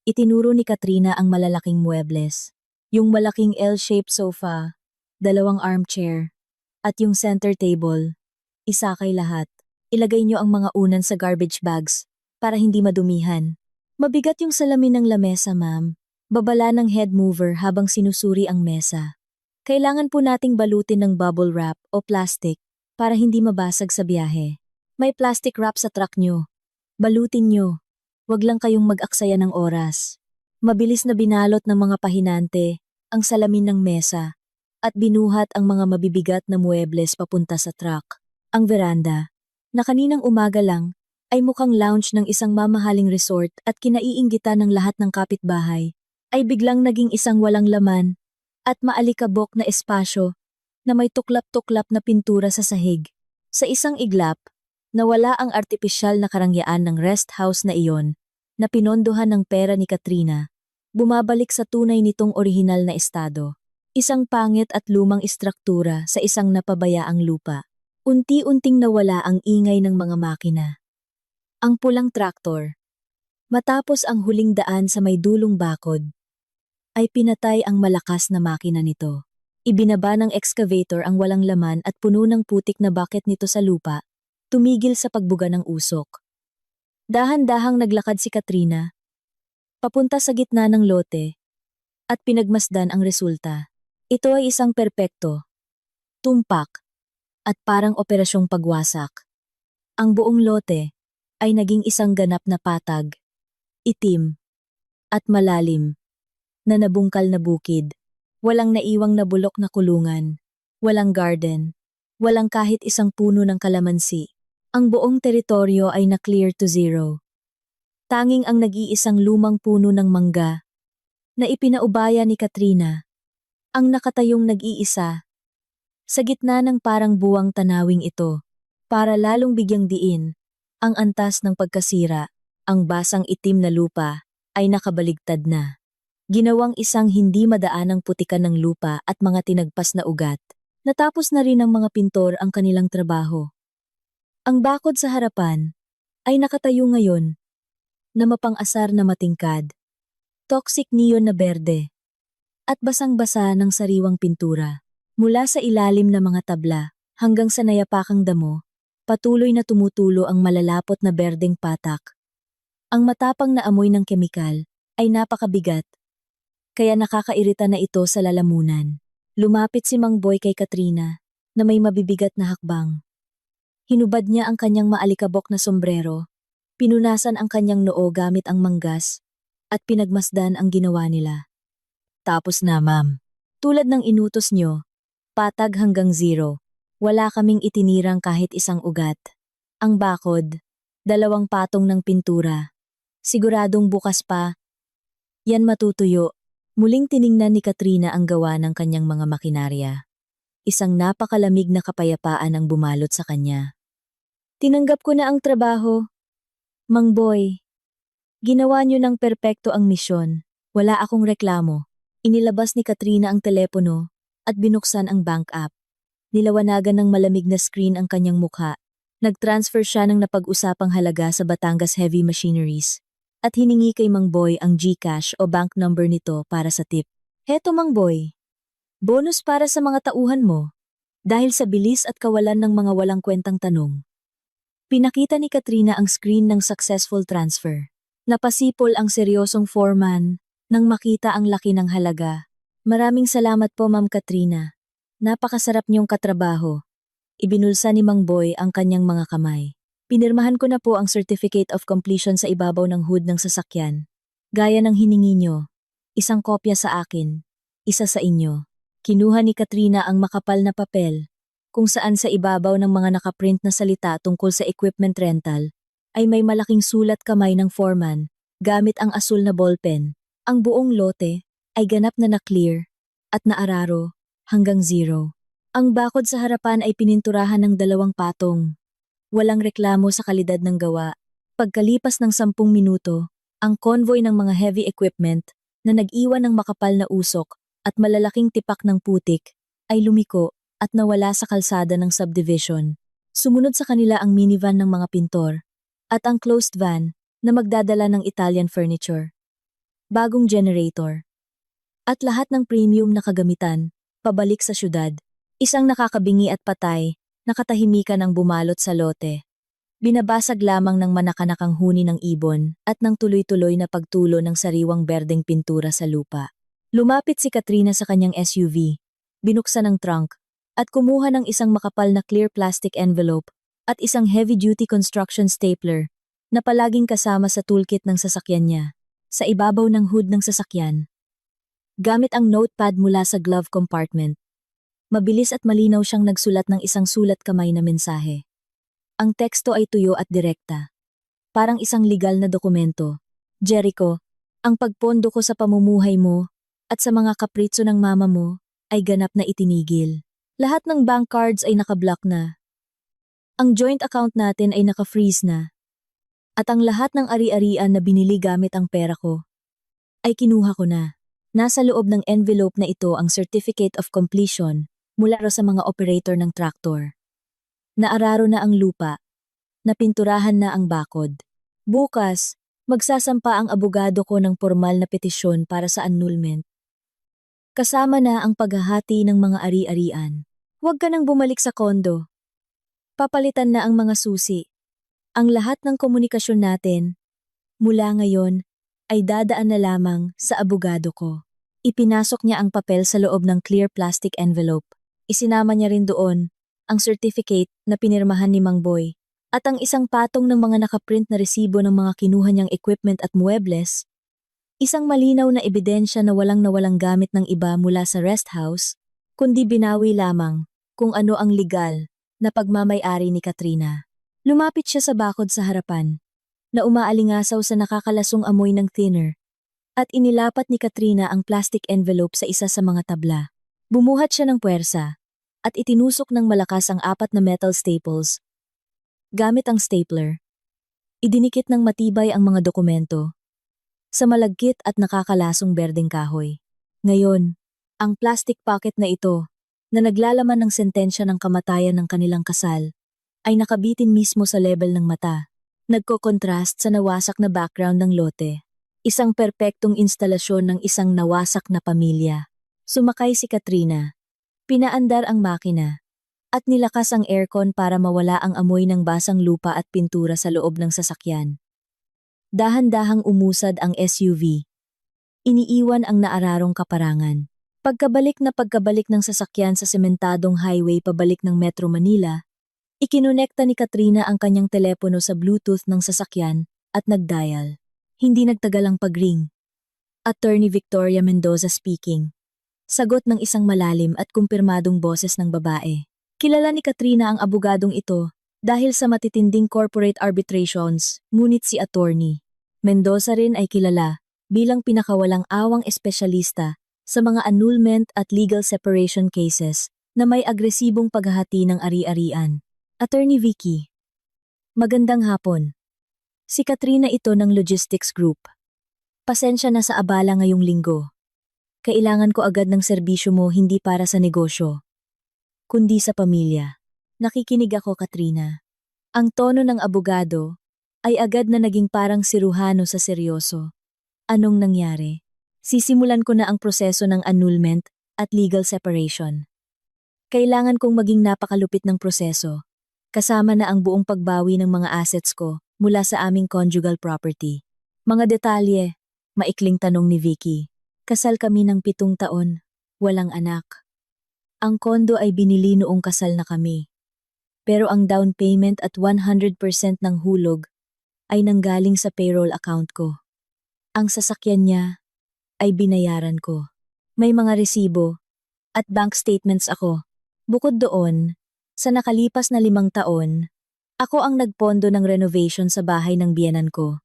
Itinuro ni Katrina ang malalaking muebles. Yung malaking L-shaped sofa, 2 armchair, at yung center table. Isakay lahat. Ilagay niyo ang mga unan sa garbage bags para hindi madumihan. Mabigat yung salamin ng lamesa, ma'am. Babala ng head mover habang sinusuri ang mesa. Kailangan po nating balutin ng bubble wrap o plastic para hindi mabasag sa biyahe. May plastic wrap sa truck nyo. Balutin nyo. Huwag lang kayong mag-aksaya ng oras. Mabilis na binalot ng mga pahinante ang salamin ng mesa at binuhat ang mga mabibigat na muebles papunta sa truck. Ang veranda, na kaninang umaga lang, ay mukhang lounge ng isang mamahaling resort at kinaiinggitan ng lahat ng kapitbahay, ay biglang naging isang walang laman at maalikabok na espasyo na may tuklap-tuklap na pintura sa sahig. Sa isang iglap, nawala ang artipisyal na karangyaan ng rest house na iyon na pinondohan ng pera ni Katrina, bumabalik sa tunay nitong orihinal na estado. Isang pangit at lumang istruktura sa isang napabayaang lupa. Unti-unting nawala ang ingay ng mga makina. Ang pulang traktor, matapos ang huling daan sa may dulong bakod, ay pinatay ang malakas na makina nito. Ibinaba ng excavator ang walang laman at puno ng putik na bucket nito sa lupa, tumigil sa pagbuga ng usok. Dahan-dahang naglakad si Katrina, papunta sa gitna ng lote, at pinagmasdan ang resulta. Ito ay isang perpekto, tumpak, at parang operasyong pagwasak. Ang buong lote ay naging isang ganap na patag, itim, at malalim, na nabungkal na bukid. Walang naiwang nabulok na kulungan, walang garden, walang kahit isang puno ng kalamansi. Ang buong teritoryo ay na-clear to zero. Tanging ang nag-iisang lumang puno ng mangga na ipinaubaya ni Katrina, ang nakatayong nag-iisa sa gitna ng parang buwang tanawing ito, para lalong bigyang diin ang antas ng pagkasira. Ang basang itim na lupa ay nakabaligtad na. Ginawang isang hindi madaanang putikan ng lupa at mga tinagpas na ugat. Natapos na rin ng mga pintor ang kanilang trabaho. Ang bakod sa harapan ay nakatayo ngayon na mapang-asar na matingkad, toxic neon na berde, at basang-basa ng sariwang pintura. Mula sa ilalim na mga tabla hanggang sa nayapakang damo, patuloy na tumutulo ang malalapot na berdeng patak. Ang matapang na amoy ng kemikal ay napakabigat, kaya nakakairita na ito sa lalamunan. Lumapit si Mang Boy kay Katrina na may mabibigat na hakbang. Hinubad niya ang kanyang maalikabok na sombrero, pinunasan ang kanyang noo gamit ang manggas, at pinagmasdan ang ginawa nila. Tapos na, ma'am. Tulad ng inutos nyo, patag hanggang 0. Wala kaming itinirang kahit isang ugat. Ang bakod, 2 patong ng pintura. Siguradong bukas pa. Yan matutuyo. Muling tiningnan ni Katrina ang gawa ng kanyang mga makinarya. Isang napakalamig na kapayapaan ang bumalot sa kanya. Tinanggap ko na ang trabaho, Mang Boy. Ginawa niyo ng perpekto ang misyon. Wala akong reklamo. Inilabas ni Katrina ang telepono at binuksan ang bank app. Nilawanagan ng malamig na screen ang kanyang mukha. Nag-transfer siya ng napag-usapang halaga sa Batangas Heavy Machineries at hiningi kay Mang Boy ang GCash o bank number nito para sa tip. Heto Mang Boy, bonus para sa mga tauhan mo dahil sa bilis at kawalan ng mga walang kwentang tanong. Pinakita ni Katrina ang screen ng successful transfer. Napasipol ang seryosong foreman nang makita ang laki ng halaga. Maraming salamat po Ma'am Katrina. Napakasarap niyong katrabaho. Ibinulsa ni Mang Boy ang kanyang mga kamay. Pinirmahan ko na po ang Certificate of Completion sa ibabaw ng hood ng sasakyan. Gaya ng hiningi niyo. Isang kopya sa akin, isa sa inyo. Kinuha ni Katrina ang makapal na papel, kung saan sa ibabaw ng mga nakaprint na salita tungkol sa equipment rental, ay may malaking sulat kamay ng foreman, gamit ang asul na ballpen. Ang buong lote ay ganap na na-clear at naararo hanggang 0. Ang bakod sa harapan ay pininturahan ng 2 patong. Walang reklamo sa kalidad ng gawa. Pagkalipas ng 10 minuto, ang convoy ng mga heavy equipment na nag-iwan ng makapal na usok at malalaking tipak ng putik ay lumiko at nawala sa kalsada ng subdivision. Sumunod sa kanila ang minivan ng mga pintor at ang closed van na magdadala ng Italian furniture, bagong generator, at lahat ng premium na kagamitan pabalik sa syudad. Isang nakakabingi at patay na katahimikan ang bumalot sa lote. Binabasag lamang ng manakanakang huni ng ibon at ng tuloy-tuloy na pagtulo ng sariwang berdeng pintura sa lupa. Lumapit si Katrina sa kanyang SUV, binuksan ang trunk, at kumuha ng isang makapal na clear plastic envelope at isang heavy-duty construction stapler na palaging kasama sa toolkit ng sasakyan niya. Sa ibabaw ng hood ng sasakyan, gamit ang notepad mula sa glove compartment, mabilis at malinaw siyang nagsulat ng isang sulat kamay na mensahe. Ang teksto ay tuyo at direkta. Parang isang legal na dokumento. Jericho, ang pagpondo ko sa pamumuhay mo at sa mga kapritso ng mama mo ay ganap na itinigil. Lahat ng bank cards ay nakablock na. Ang joint account natin ay naka-freeze na. At ang lahat ng ari-arian na binili gamit ang pera ko ay kinuha ko na. Nasa loob ng envelope na ito ang Certificate of Completion mula sa mga operator ng traktor. Naararo na ang lupa, napinturahan na ang bakod. Bukas, magsasampa ang abogado ko ng formal na petisyon para sa annulment. Kasama na ang paghahati ng mga ari-arian. Huwag ka nang bumalik sa kondo. Papalitan na ang mga susi. Ang lahat ng komunikasyon natin, mula ngayon, ay dadaan na lamang sa abogado ko. Ipinasok niya ang papel sa loob ng clear plastic envelope. Isinama niya rin doon ang certificate na pinirmahan ni Mang Boy at ang isang patong ng mga nakaprint na resibo ng mga kinuha niyang equipment at muebles. Isang malinaw na ebidensya na walang gamit ng iba mula sa rest house, kundi binawi lamang kung ano ang legal na pagmamay-ari ni Katrina. Lumapit siya sa bakod sa harapan, na umaalingasaw sa nakakalasong amoy ng thinner, at inilapat ni Katrina ang plastic envelope sa isa sa mga tabla. Bumuhat siya ng puwersa, at itinusok ng malakas ang 4 na metal staples. Gamit ang stapler, idinikit ng matibay ang mga dokumento sa malagkit at nakakalasong berdeng kahoy. Ngayon, ang plastic pocket na ito, na naglalaman ng sentensya ng kamatayan ng kanilang kasal, ay nakabitin mismo sa level ng mata. Nagko-contrast sa nawasak na background ng lote. Isang perpektong instalasyon ng isang nawasak na pamilya. Sumakay si Katrina. Pinaandar ang makina. At nilakas ang aircon para mawala ang amoy ng basang lupa at pintura sa loob ng sasakyan. Dahan-dahang umusad ang SUV. Iniiwan ang naararong kaparangan. Pagkabalik ng sasakyan sa sementadong highway pabalik ng Metro Manila, ikinonekta ni Katrina ang kanyang telepono sa Bluetooth ng sasakyan at nagdial. Hindi nagtagal ang pagring. Attorney Victoria Mendoza speaking. Sagot ng isang malalim at kumpirmadong boses ng babae. Kilala ni Katrina ang abogadong ito dahil sa matitinding corporate arbitrations, ngunit si Attorney Mendoza rin ay kilala bilang pinakawalang awang espesyalista sa mga annulment at legal separation cases na may agresibong paghahati ng ari-arian. Attorney Vicky. Magandang hapon. Si Katrina ito ng Logistics Group. Pasensya na sa abala ngayong linggo. Kailangan ko agad ng serbisyo mo hindi para sa negosyo, kundi sa pamilya. Nakikinig ako, Katrina. Ang tono ng abogado ay agad na naging parang siruhano sa seryoso. Anong nangyari? Sisimulan ko na ang proseso ng annulment at legal separation. Kailangan kong maging napakalupit ng proseso, kasama na ang buong pagbawi ng mga assets ko mula sa aming conjugal property. Mga detalye, maikling tanong ni Vicky. Kasal kami ng 7 taon, walang anak. Ang kondo ay binili noong kasal na kami. Pero ang down payment at 100% ng hulog ay nanggaling sa payroll account ko. Ang sasakyan niya ay binayaran ko. May mga resibo at bank statements ako. Bukod doon, sa nakalipas na 5 taon, ako ang nagpondo ng renovation sa bahay ng biyenan ko.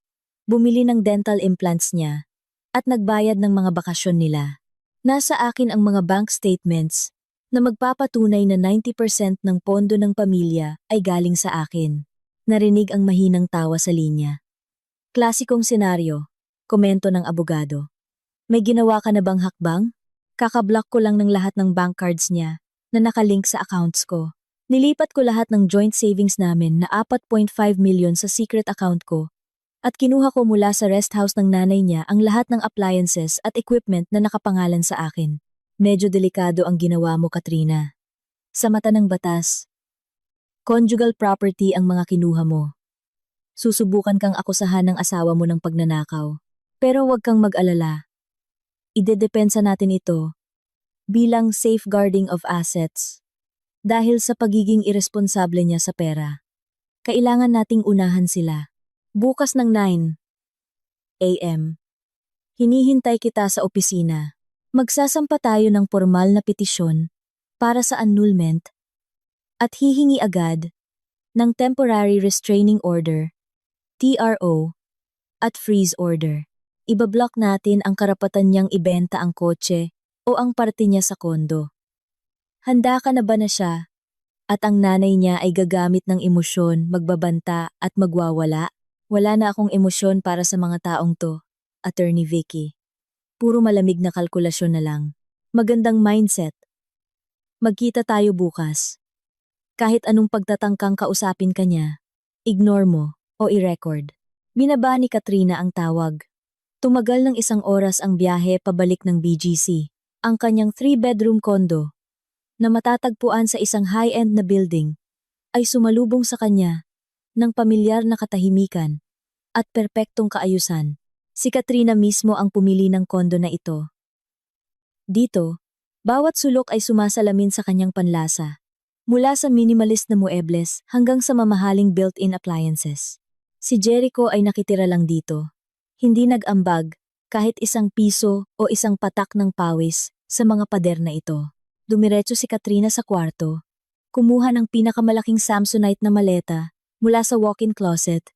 Bumili ng dental implants niya at nagbayad ng mga bakasyon nila. Nasa akin ang mga bank statements na magpapatunay na 90% ng pondo ng pamilya ay galing sa akin. Narinig ang mahinang tawa sa linya. Klasikong senaryo, komento ng abogado. May ginawa ka na bang hakbang? Kakablock ko lang ng lahat ng bank cards niya na nakalink sa accounts ko. Nilipat ko lahat ng joint savings namin na 4.5 million sa secret account ko at kinuha ko mula sa rest house ng nanay niya ang lahat ng appliances at equipment na nakapangalan sa akin. Medyo delikado ang ginawa mo, Katrina. Sa mata ng batas, conjugal property ang mga kinuha mo. Susubukan kang akusahan ng asawa mo ng pagnanakaw. Pero huwag kang mag-alala. Idedepensa natin ito bilang safeguarding of assets dahil sa pagiging irresponsable niya sa pera. Kailangan nating unahan sila. Bukas ng 9 a.m. Hinihintay kita sa opisina. Magsasampa tayo ng formal na petisyon para sa annulment at hihingi agad ng Temporary Restraining Order, TRO, at Freeze Order. Ibablock natin ang karapatan niyang ibenta ang kotse o ang parte niya sa kondo. Handa ka na ba na siya? At ang nanay niya ay gagamit ng emosyon, magbabanta at magwawala? Wala na akong emosyon para sa mga taong to, Attorney Vicky. Puro malamig na kalkulasyon na lang. Magandang mindset. Magkita tayo bukas. Kahit anong pagtatangkang kausapin ka niya, ignore mo o i-record. Binaba ni Katrina ang tawag. Tumagal ng 1 oras ang biyahe pabalik ng BGC. Ang kanyang 3-bedroom condo, na matatagpuan sa isang high-end na building, ay sumalubong sa kanya ng pamilyar na katahimikan at perpektong kaayusan. Si Katrina mismo ang pumili ng kondo na ito. Dito, bawat sulok ay sumasalamin sa kanyang panlasa, mula sa minimalist na muebles hanggang sa mamahaling built-in appliances. Si Jericho ay nakitira lang dito. Hindi nag-ambag kahit 1 piso o 1 patak ng pawis sa mga pader na ito. Dumiretso si Katrina sa kwarto, kumuha ng pinakamalaking Samsonite na maleta mula sa walk-in closet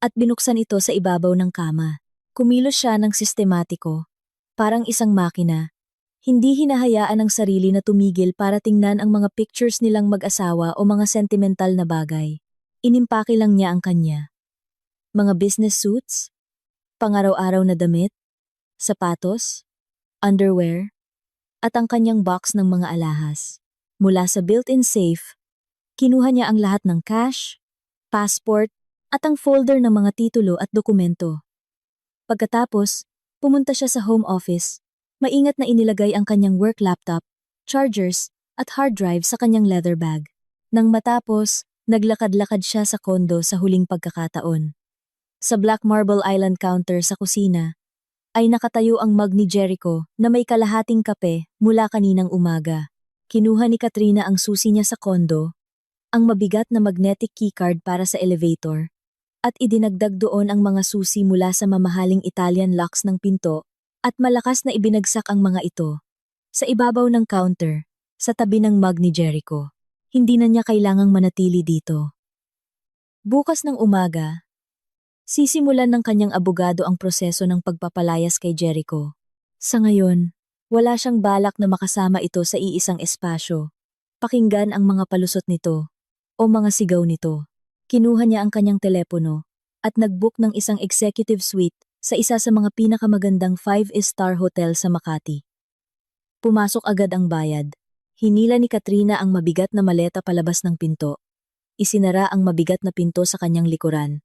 at binuksan ito sa ibabaw ng kama. Kumilos siya ng sistematiko, parang isang makina. Hindi hinahayaan ang sarili na tumigil para tingnan ang mga pictures nilang mag-asawa o mga sentimental na bagay. Inimpake lang niya ang kanya. Mga business suits, pangaraw-araw na damit, sapatos, underwear, at ang kanyang box ng mga alahas. Mula sa built-in safe, kinuha niya ang lahat ng cash, passport, at ang folder ng mga titulo at dokumento. Pagkatapos, pumunta siya sa home office. Maingat na inilagay ang kanyang work laptop, chargers, at hard drive sa kanyang leather bag. Nang matapos, naglakad-lakad siya sa kondo sa huling pagkakataon. Sa Black Marble Island counter sa kusina, ay nakatayo ang mug ni Jericho na may kalahating kape mula kaninang umaga. Kinuha ni Katrina ang susi niya sa kondo, ang mabigat na magnetic keycard para sa elevator, at idinagdag doon ang mga susi mula sa mamahaling Italian locks ng pinto at malakas na ibinagsak ang mga ito sa ibabaw ng counter sa tabi ng mug ni Jericho. Hindi na niya kailangang manatili dito. Bukas ng umaga, sisimulan ng kanyang abogado ang proseso ng pagpapalayas kay Jericho. Sa ngayon, wala siyang balak na makasama ito sa iisang espasyo. Pakinggan ang mga palusot nito o mga sigaw nito. Kinuha niya ang kanyang telepono at nag-book ng isang executive suite sa isa sa mga pinakamagandang 5-star hotel sa Makati. Pumasok agad ang bayad. Hinila ni Katrina ang mabigat na maleta palabas ng pinto. Isinara ang mabigat na pinto sa kanyang likuran,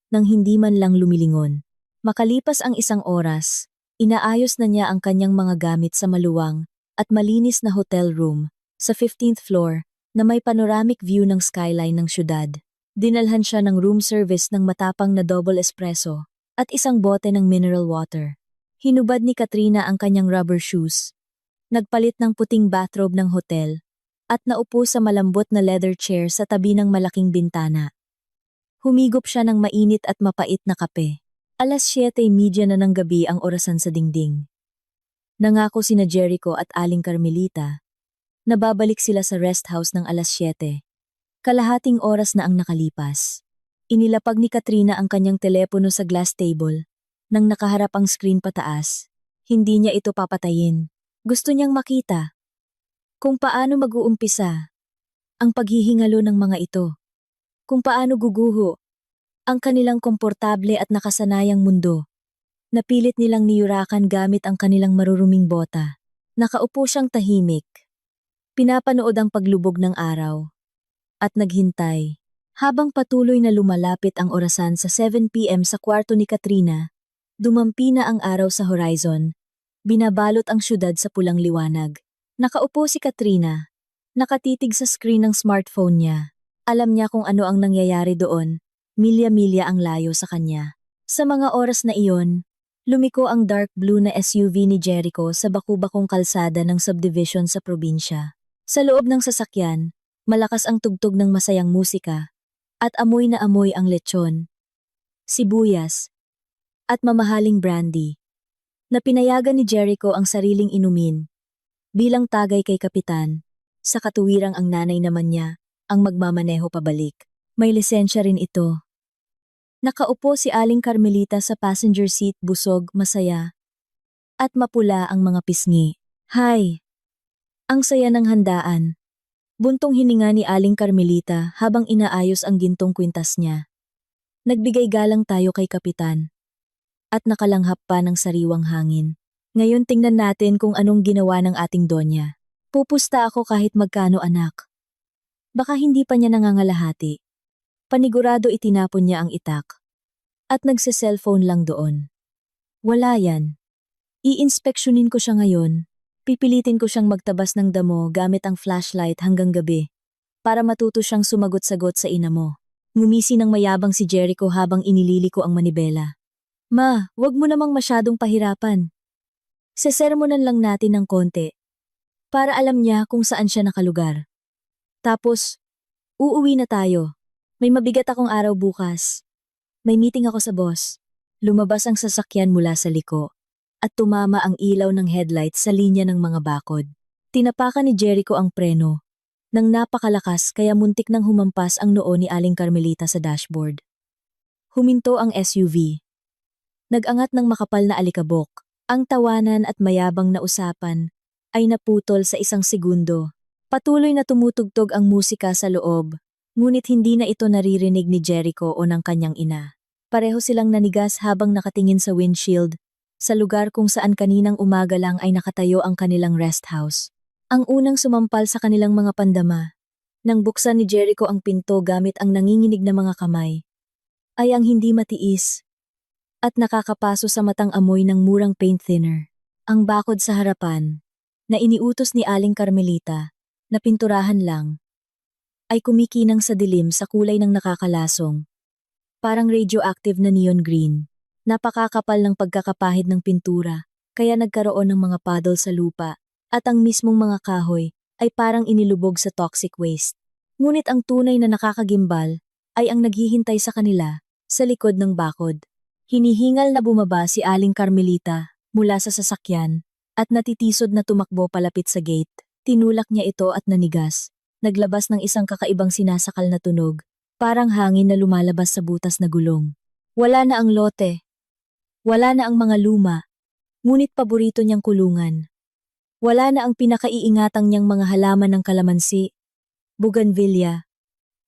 nang hindi man lang lumilingon. Makalipas ang isang oras, inaayos na niya ang kanyang mga gamit sa maluwang at malinis na hotel room sa 15th floor na may panoramic view ng skyline ng syudad. Dinalhan siya ng room service ng matapang na double espresso at isang bote ng mineral water. Hinubad ni Katrina ang kanyang rubber shoes. Nagpalit ng puting bathrobe ng hotel at naupo sa malambot na leather chair sa tabi ng malaking bintana. Humigop siya ng mainit at mapait na kape. 7:30 na ng gabi ang orasan sa dingding. Nangako sina Jericho at Aling Carmelita na babalik sila sa rest house ng 7:00. Kalahating oras na ang nakalipas. Inilapag ni Katrina ang kanyang telepono sa glass table. Nang nakaharap ang screen pataas, hindi niya ito papatayin. Gusto niyang makita kung paano mag-uumpisa ang paghihingalo ng mga ito. Kung paano guguho ang kanilang komportable at nakasanayang mundo. Napilit nilang niyurakan gamit ang kanilang maruruming bota. Nakaupo siyang tahimik. Pinapanood ang paglubog ng araw. At naghintay. Habang patuloy na lumalapit ang orasan sa 7 p.m. sa kwarto ni Katrina, dumampi na ang araw sa horizon. Binabalot ang syudad sa pulang liwanag. Nakaupo si Katrina. Nakatitig sa screen ng smartphone niya. Alam niya kung ano ang nangyayari doon. Milya-milya ang layo sa kanya. Sa mga oras na iyon, lumiko ang dark blue na SUV ni Jericho sa baku-bakong kalsada ng subdivision sa probinsya. Sa loob ng sasakyan, malakas ang tugtog ng masayang musika, at amoy na amoy ang lechon, sibuyas, at mamahaling brandy, na pinayagan ni Jericho ang sariling inumin. Bilang tagay kay Kapitan, sa katuwirang ang nanay naman niya, ang magmamaneho pabalik. May lisensya rin ito. Nakaupo si Aling Carmelita sa passenger seat, busog, masaya, at mapula ang mga pisngi. Hay! Ang saya ng handaan. Buntong hininga ni Aling Carmelita habang inaayos ang gintong kwintas niya. Nagbigay galang tayo kay Kapitan. At nakalanghap pa ng sariwang hangin. Ngayon tingnan natin kung anong ginawa ng ating Donya. Pupusta ako kahit magkano, anak. Baka hindi pa niya nangangalahati. Panigurado itinapon niya ang itak. At nagse-cellphone lang doon. Wala yan. Iinspeksyonin ko siya ngayon. Pipilitin ko siyang magtabas ng damo gamit ang flashlight hanggang gabi. Para matuto siyang sumagot-sagot sa ina mo. Ngumisi ng mayabang si Jericho habang inililiko ang manibela. Ma, wag mo namang masyadong pahirapan. Sesermonan lang natin ng konti. Para alam niya kung saan siya nakalugar. Tapos, uuwi na tayo. May mabigat akong araw bukas. May meeting ako sa boss. Lumabas ang sasakyan mula sa liko. At tumama ang ilaw ng headlights sa linya ng mga bakod. Tinapakan ni Jericho ang preno. Nang napakalakas kaya muntik nang humampas ang noo ni Aling Carmelita sa dashboard. Huminto ang SUV. Nag-angat ng makapal na alikabok. Ang tawanan at mayabang na usapan ay naputol sa isang segundo. Patuloy na tumutugtog ang musika sa loob, ngunit hindi na ito naririnig ni Jericho o ng kanyang ina. Pareho silang nanigas habang nakatingin sa windshield, sa lugar kung saan kaninang umaga lang ay nakatayo ang kanilang rest house. Ang unang sumampal sa kanilang mga pandama, nang buksan ni Jericho ang pinto gamit ang nanginginig na mga kamay, ay ang hindi matiis at nakakapaso sa matang amoy ng murang paint thinner. Ang bakod sa harapan, na iniutos ni Aling Carmelita, na pinturahan lang, ay kumikinang sa dilim sa kulay ng nakakalasong. Parang radioactive na neon green. Napakakapal ng pagkakapahid ng pintura, kaya nagkaroon ng mga puddle sa lupa, at ang mismong mga kahoy ay parang inilubog sa toxic waste. Ngunit ang tunay na nakakagimbal ay ang naghihintay sa kanila sa likod ng bakod. Hinihingal na bumaba si Aling Carmelita mula sa sasakyan at natitisod na tumakbo palapit sa gate. Tinulak niya ito at nanigas. Naglabas ng isang kakaibang sinasakal na tunog, parang hangin na lumalabas sa butas na gulong. Wala na ang lote. Wala na ang mga luma, ngunit paborito niyang kulungan. Wala na ang pinakaiingatang niyang mga halaman ng kalamansi, bougainvillea,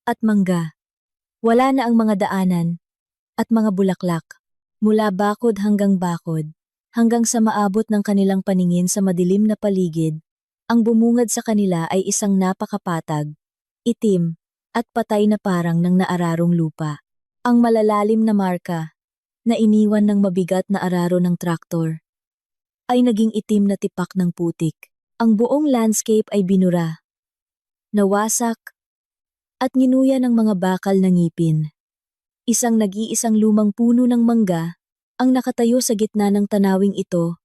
at mangga. Wala na ang mga daanan at mga bulaklak. Mula bakod hanggang bakod, hanggang sa maabot ng kanilang paningin sa madilim na paligid, ang bumungad sa kanila ay isang napakapatag, itim, at patay na parang ng naararong lupa. Ang malalalim na marka, na iniwan ng mabigat na araro ng traktor, ay naging itim na tipak ng putik. Ang buong landscape ay binura, nawasak, at nginuya ng mga bakal na ngipin. Isang nag-iisang lumang puno ng mangga ang nakatayo sa gitna ng tanawing ito,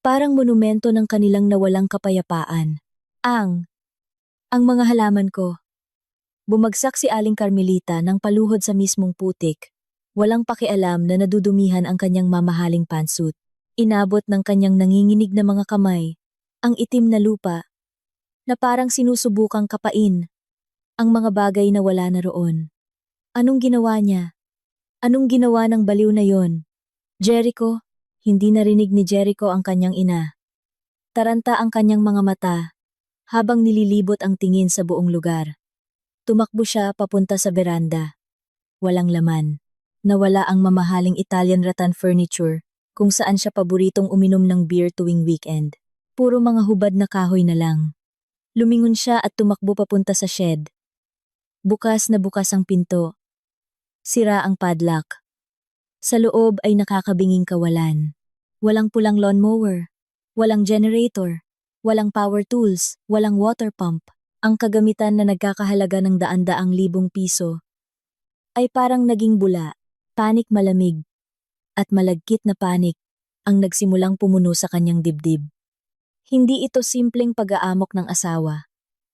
parang monumento ng kanilang nawalang kapayapaan. Ang mga halaman ko. Bumagsak si Aling Carmelita ng paluhod sa mismong putik. Walang pakialam na nadudumihan ang kanyang mamahaling pantsuit. Inabot ng kanyang nanginginig na mga kamay ang itim na lupa na parang sinusubukang kapain ang mga bagay na wala na roon. Anong ginawa niya? Anong ginawa ng baliw na yon? Jericho? Hindi narinig ni Jericho ang kanyang ina. Taranta ang kanyang mga mata habang nililibot ang tingin sa buong lugar. Tumakbo siya papunta sa beranda. Walang laman. Nawala ang mamahaling Italian rattan furniture kung saan siya paboritong uminom ng beer tuwing weekend. Puro mga hubad na kahoy na lang. Lumingon siya at tumakbo papunta sa shed. Bukas na bukas ang pinto. Sira ang padlock. Sa loob ay nakakabinging kawalan. Walang pulang lawnmower. Walang generator. Walang power tools. Walang water pump. Ang kagamitan na nagkakahalaga ng daan-daang libong piso ay parang naging bula, panik malamig, at malagkit na panik ang nagsimulang pumuno sa kanyang dibdib. Hindi ito simpleng pag-aamok ng asawa.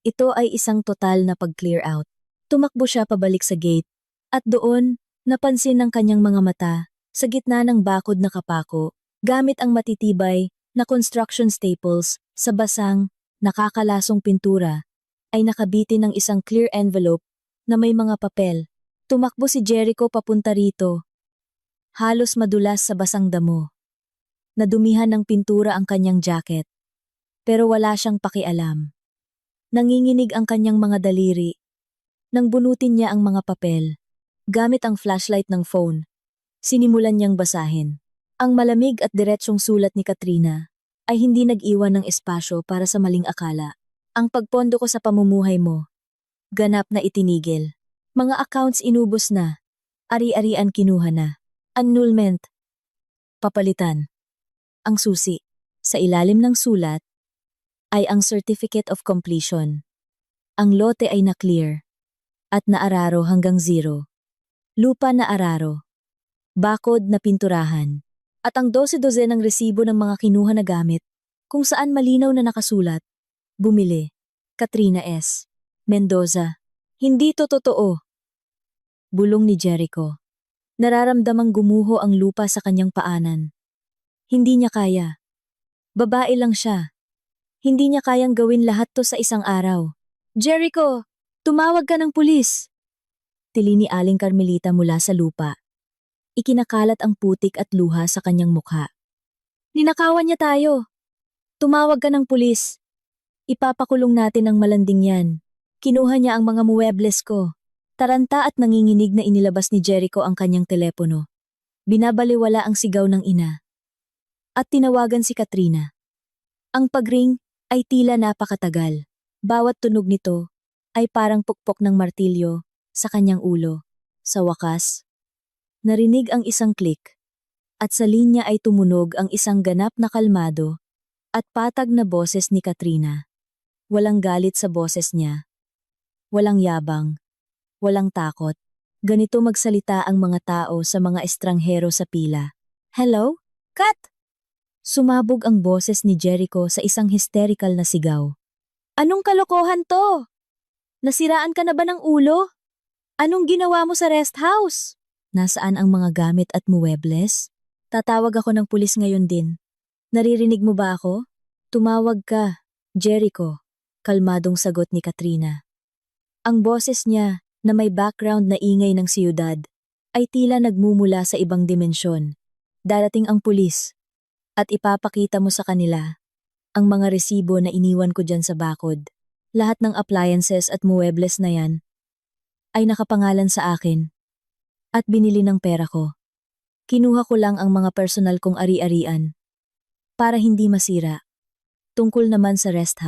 Ito ay isang total na pag-clear out. Tumakbo siya pabalik sa gate, at doon, napansin ng kanyang mga mata, sa gitna ng bakod na kapako, gamit ang matitibay na construction staples sa basang, nakakalasong pintura, ay nakabitin ng isang clear envelope na may mga papel. Tumakbo si Jericho papunta rito. Halos madulas sa basang damo. Nadumihan ng pintura ang kanyang jacket. Pero wala siyang pakialam. Nanginginig ang kanyang mga daliri. Nang bunutin niya ang mga papel, gamit ang flashlight ng phone, sinimulan niyang basahin. Ang malamig at diretsyong sulat ni Katrina ay hindi nag-iwan ng espasyo para sa maling akala. Ang pagpondo ko sa pamumuhay mo, ganap na itinigil. Mga accounts inubos na, ari-arian kinuha na. Annulment, papalitan. Ang susi, sa ilalim ng sulat, ay ang Certificate of Completion. Ang lote ay na-clear, at naararo hanggang 0. Lupa na araro, bakod na pinturahan, at ang 12 ng resibo ng mga kinuha na gamit, kung saan malinaw na nakasulat, bumili, Katrina S. Mendoza. Hindi to totoo. Bulong ni Jericho. Nararamdamang gumuho ang lupa sa kanyang paanan. Hindi niya kaya. Babae lang siya. Hindi niya kayang gawin lahat to sa isang araw. Jericho, tumawag ka ng pulis. Tili ni Aling Carmelita mula sa lupa. Ikinakalat ang putik at luha sa kanyang mukha. Ninakawan niya tayo. Tumawag ka ng pulis. Ipapakulong natin ang malanding yan. Kinuha niya ang mga muebles ko. Taranta at nanginginig na inilabas ni Jericho ang kanyang telepono. Binabaliwala ang sigaw ng ina. At tinawagan si Katrina. Ang pagring ay tila napakatagal. Bawat tunog nito ay parang pukpok ng martilyo sa kanyang ulo. Sa wakas, narinig ang isang click. At sa linya ay tumunog ang isang ganap na kalmado at patag na boses ni Katrina. Walang galit sa boses niya. Walang yabang. Walang takot. Ganito magsalita ang mga tao sa mga estranghero sa pila. Hello? Kat! Sumabog ang boses ni Jericho sa isang hysterical na sigaw. Anong kalokohan to? Nasiraan ka na ba ng ulo? Anong ginawa mo sa rest house? Nasaan ang mga gamit at muebles? Tatawag ako ng pulis ngayon din. Naririnig mo ba ako? Tumawag ka, Jericho. Kalmadong sagot ni Katrina. Ang boses niya, na may background na ingay ng siyudad, ay tila nagmumula sa ibang dimensyon. Darating ang pulis, at ipapakita mo sa kanila ang mga resibo na iniwan ko dyan sa bakod. Lahat ng appliances at muebles na yan ay nakapangalan sa akin. At binili ng pera ko. Kinuha ko lang ang mga personal kong ari-arian. Para hindi masira. Tungkol naman sa rest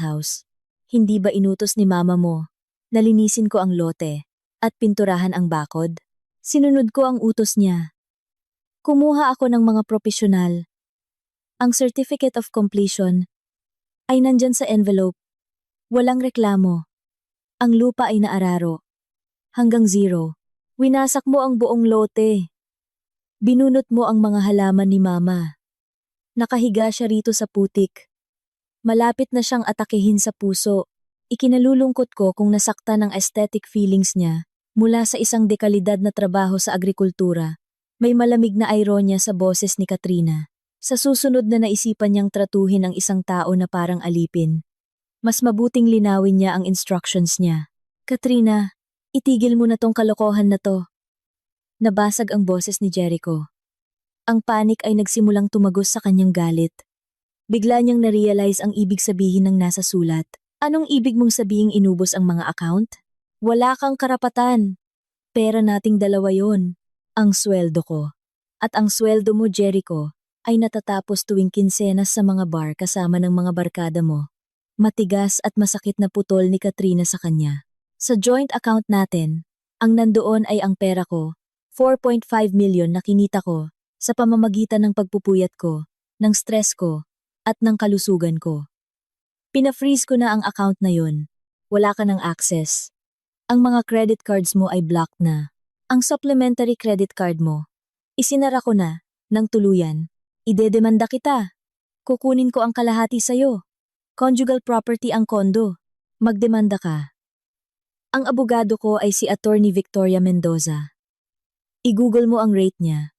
house. Hindi ba inutos ni mama mo? Nalinisin ko ang lote at pinturahan ang bakod. Sinunod ko ang utos niya. Kumuha ako ng mga propesyonal. Ang certificate of completion ay nandyan sa envelope. Walang reklamo. Ang lupa ay naararo. Hanggang 0. Winasak mo ang buong lote. Binunot mo ang mga halaman ni mama. Nakahiga siya rito sa putik. Malapit na siyang atakehin sa puso. Ikinalulungkot ko kung nasakta ng aesthetic feelings niya mula sa isang dekalidad na trabaho sa agrikultura. May malamig na ironya sa boses ni Katrina. Sa susunod na naisipan niyang tratuhin ang isang tao na parang alipin. Mas mabuting linawin niya ang instructions niya. Katrina, itigil mo na tong kalokohan na to. Nabasag ang boses ni Jericho. Ang panik ay nagsimulang tumagos sa kanyang galit. Bigla niyang na-realize ang ibig sabihin ng nasa sulat. Anong ibig mong sabihing inubos ang mga account? Wala kang karapatan. Pera nating dalawa yon. Ang sweldo ko. At ang sweldo mo, Jericho, ay natatapos tuwing kinsenas sa mga bar kasama ng mga barkada mo. Matigas at masakit na putol ni Katrina sa kanya. Sa joint account natin, ang nandoon ay ang pera ko, 4.5 million na kinita ko sa pamamagitan ng pagpupuyat ko, ng stress ko, at ng kalusugan ko. Pina-freeze ko na ang account na yun. Wala ka ng access. Ang mga credit cards mo ay blocked na. Ang supplementary credit card mo, isinara ko na, ng tuluyan. Idedemanda kita. Kukunin ko ang kalahati sa'yo. Conjugal property ang kondo. Magdemanda ka. Ang abogado ko ay si Attorney Victoria Mendoza. I-google mo ang rate niya.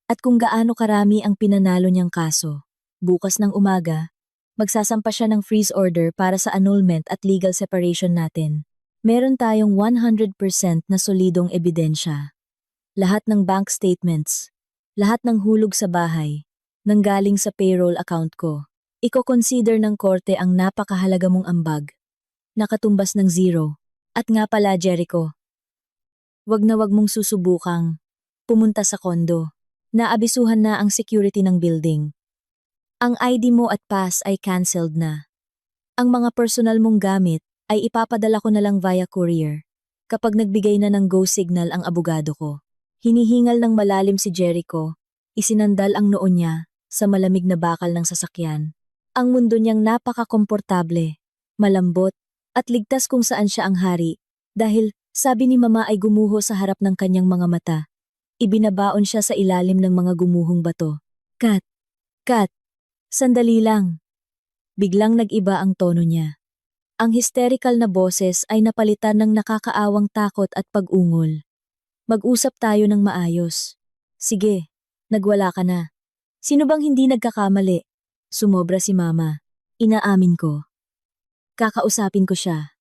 At kung gaano karami ang pinanalo niyang kaso. Bukas ng umaga, magsasampa siya ng freeze order para sa annulment at legal separation natin. Meron tayong 100% na solidong ebidensya. Lahat ng bank statements, lahat ng hulog sa bahay, nanggaling sa payroll account ko. Iko-consider ng korte ang napakahalaga mong ambag. Nakatumbas ng 0. At nga pala, Jericho. Wag na wag mong susubukang pumunta sa kondo. Naabisuhan na ang security ng building. Ang ID mo at pass ay cancelled na. Ang mga personal mong gamit ay ipapadala ko na lang via courier. Kapag nagbigay na ng go signal ang abogado ko. Hinihingal ng malalim si Jericho. Isinandal ang noo niya sa malamig na bakal ng sasakyan. Ang mundo niyang napaka-komportable, malambot, at ligtas kung saan siya ang hari. Dahil, sabi ni mama ay gumuho sa harap ng kanyang mga mata. Ibinabaon siya sa ilalim ng mga gumuhong bato. Kat! Sandali lang. Biglang nag-iba ang tono niya. Ang hysterical na boses ay napalitan ng nakakaawang takot at pag-ungol. Mag-usap tayo ng maayos. Sige, nagwala ka na. Sino bang hindi nagkakamali? Sumobra si mama. Inaamin ko. Kakausapin ko siya.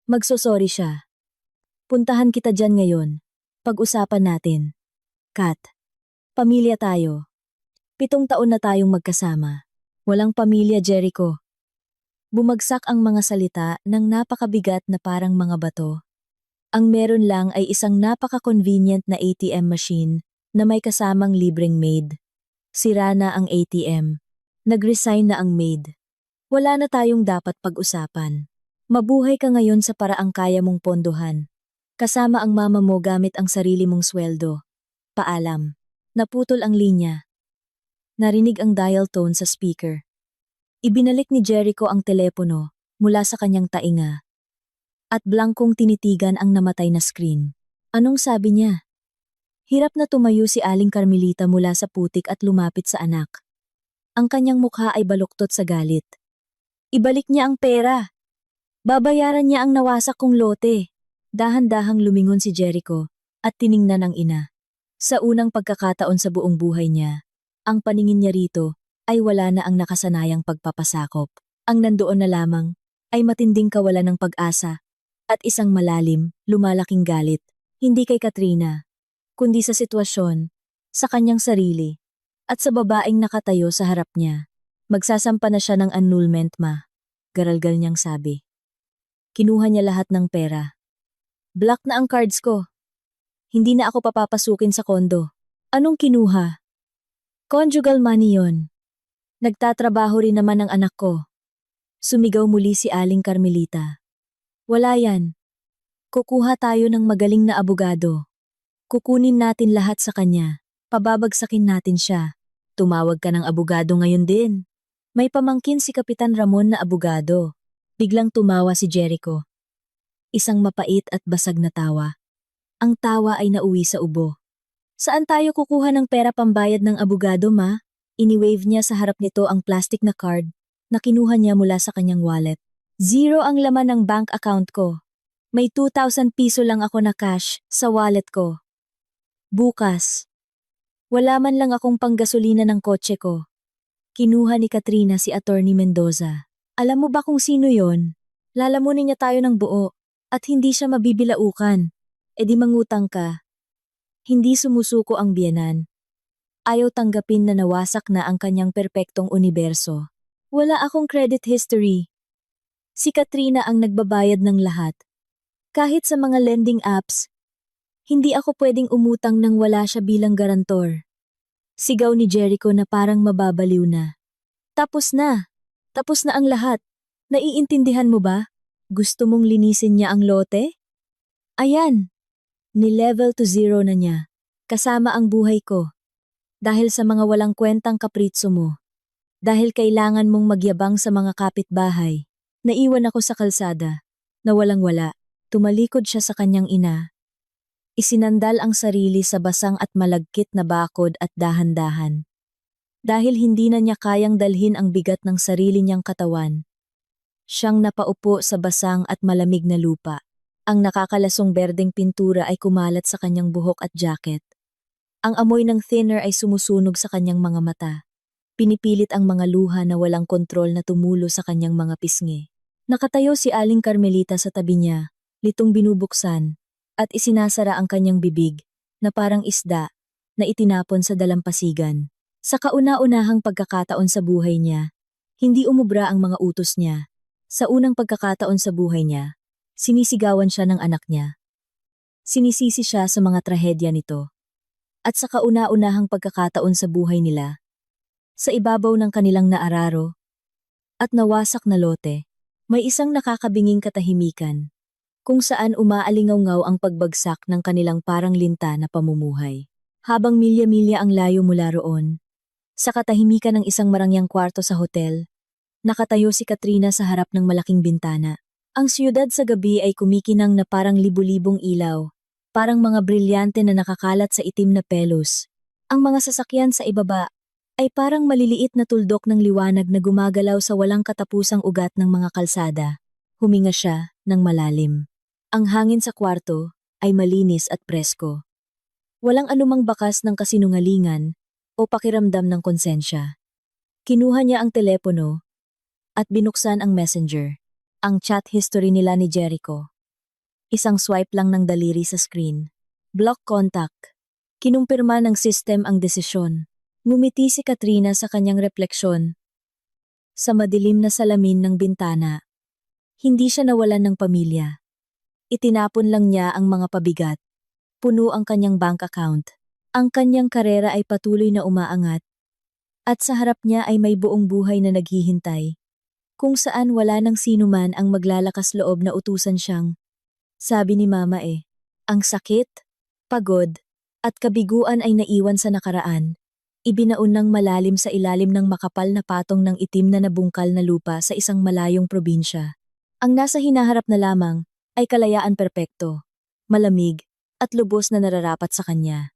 Magsosorry siya. Puntahan kita dyan ngayon. Pag-usapan natin. Kat, pamilya tayo. 7 taon na tayong magkasama. Walang pamilya, Jericho. Bumagsak ang mga salita ng napakabigat na parang mga bato. Ang meron lang ay isang napaka-convenient na ATM machine na may kasamang libreng maid. Sira na ang ATM. Nag-resign na ang maid. Wala na tayong dapat pag-usapan. Mabuhay ka ngayon sa paraang kaya mong pondohan. Kasama ang mama mo gamit ang sarili mong sweldo. Paalam. Naputol ang linya. Narinig ang dial tone sa speaker. Ibinalik ni Jericho ang telepono mula sa kanyang tainga. At blangkong tinitigan ang namatay na screen. Anong sabi niya? Hirap na tumayo si Aling Carmelita mula sa putik at lumapit sa anak. Ang kanyang mukha ay baluktot sa galit. Ibalik niya ang pera. Babayaran niya ang nawasak kong lote. Dahan-dahang lumingon si Jericho at tiningnan ang ina. Sa unang pagkakataon sa buong buhay niya, ang paningin niya rito ay wala na ang nakasanayang pagpapasakop. Ang nandoon na lamang ay matinding kawalan ng pag-asa at isang malalim, lumalaking galit, hindi kay Katrina, kundi sa sitwasyon, sa kanyang sarili, at sa babaeng nakatayo sa harap niya. Magsasampa na siya ng annulment, ma. Garalgal niyang sabi. Kinuha niya lahat ng pera. Block na ang cards ko. Hindi na ako papapasukin sa kondo. Anong kinuha? Conjugal money yon. Nagtatrabaho rin naman ang anak ko. Sumigaw muli si Aling Carmelita. Wala yan. Kukuha tayo ng magaling na abogado. Kukunin natin lahat sa kanya. Pababagsakin natin siya. Tumawag ka ng abogado ngayon din. May pamangkin si Kapitan Ramon na abogado. Biglang tumawa si Jericho. Isang mapait at basag na tawa. Ang tawa ay nauwi sa ubo. Saan tayo kukuha ng pera pambayad ng abogado, ma? Iniwave niya sa harap nito ang plastic na card na kinuha niya mula sa kanyang wallet. 0 ang laman ng bank account ko. May 2,000 piso lang ako na cash sa wallet ko. Bukas. Wala man lang akong panggasolina ng kotse ko. Kinuha ni Katrina si Attorney Mendoza. Alam mo ba kung sino yon? Lalamunin niya tayo ng buo at hindi siya mabibilaukan. E di mangutang ka. Hindi sumusuko ang biyenan. Ayaw tanggapin na nawasak na ang kanyang perpektong universo. Wala akong credit history. Si Katrina ang nagbabayad ng lahat. Kahit sa mga lending apps, hindi ako pwedeng umutang nang wala siya bilang garantor. Sigaw ni Jericho na parang mababaliw na. Tapos na. Tapos na ang lahat. Naiintindihan mo ba? Gusto mong linisin niya ang lote? Ayan. Ni-level to 0 na niya. Kasama ang buhay ko. Dahil sa mga walang kwentang kapritso mo. Dahil kailangan mong magyabang sa mga kapitbahay. Naiwan ako sa kalsada. Na walang-wala. Tumalikod siya sa kanyang ina. Isinandal ang sarili sa basang at malagkit na bakod at dahan-dahan. Dahil hindi na niya kayang dalhin ang bigat ng sarili niyang katawan. Siyang napaupo sa basang at malamig na lupa. Ang nakakalasong berdeng pintura ay kumalat sa kanyang buhok at jacket. Ang amoy ng thinner ay sumusunog sa kanyang mga mata. Pinipilit ang mga luha na walang kontrol na tumulo sa kanyang mga pisngi. Nakatayo si Aling Carmelita sa tabi niya, litong binubuksan, at isinasara ang kanyang bibig, na parang isda, na itinapon sa dalampasigan. Sa kauna-unahang pagkakataon sa buhay niya, hindi umubra ang mga utos niya. Sa unang pagkakataon sa buhay niya, sinisigawan siya ng anak niya. Sinisisi siya sa mga trahedya nito. At sa kauna-unahang pagkakataon sa buhay nila, sa ibabaw ng kanilang naararo at nawasak na lote, may isang nakakabinging katahimikan, kung saan umaalingaw-ngaw ang pagbagsak ng kanilang parang linta na pamumuhay. Habang milya-milya ang layo mula roon, sa katahimikan ng isang marangyang kwarto sa hotel, nakatayo si Katrina sa harap ng malaking bintana. Ang siyudad sa gabi ay kumikinang na parang libu-libong ilaw, parang mga brilyante na nakakalat sa itim na pelos. Ang mga sasakyan sa ibaba ay parang maliliit na tuldok ng liwanag na gumagalaw sa walang katapusang ugat ng mga kalsada. Huminga siya ng malalim. Ang hangin sa kwarto ay malinis at presko. Walang anumang bakas ng kasinungalingan o pakiramdam ng konsensya. Kinuha niya ang telepono at binuksan ang messenger. Ang chat history nila ni Jericho. Isang swipe lang ng daliri sa screen. Block contact. Kinumpirma ng system ang desisyon. Ngumiti si Katrina sa kanyang refleksyon. Sa madilim na salamin ng bintana, hindi siya nawalan ng pamilya. Itinapon lang niya ang mga pabigat. Puno ang kanyang bank account. Ang kanyang karera ay patuloy na umaangat. At sa harap niya ay may buong buhay na naghihintay. Kung saan wala nang sinuman ang maglalakas loob na utusan siyang. Sabi ni Mama ang sakit, pagod, at kabiguan ay naiwan sa nakaraan. Ibinaon ng malalim sa ilalim ng makapal na patong ng itim na nabungkal na lupa sa isang malayong probinsya. Ang nasa hinaharap na lamang ay kalayaan perpekto, malamig, at lubos na nararapat sa kanya.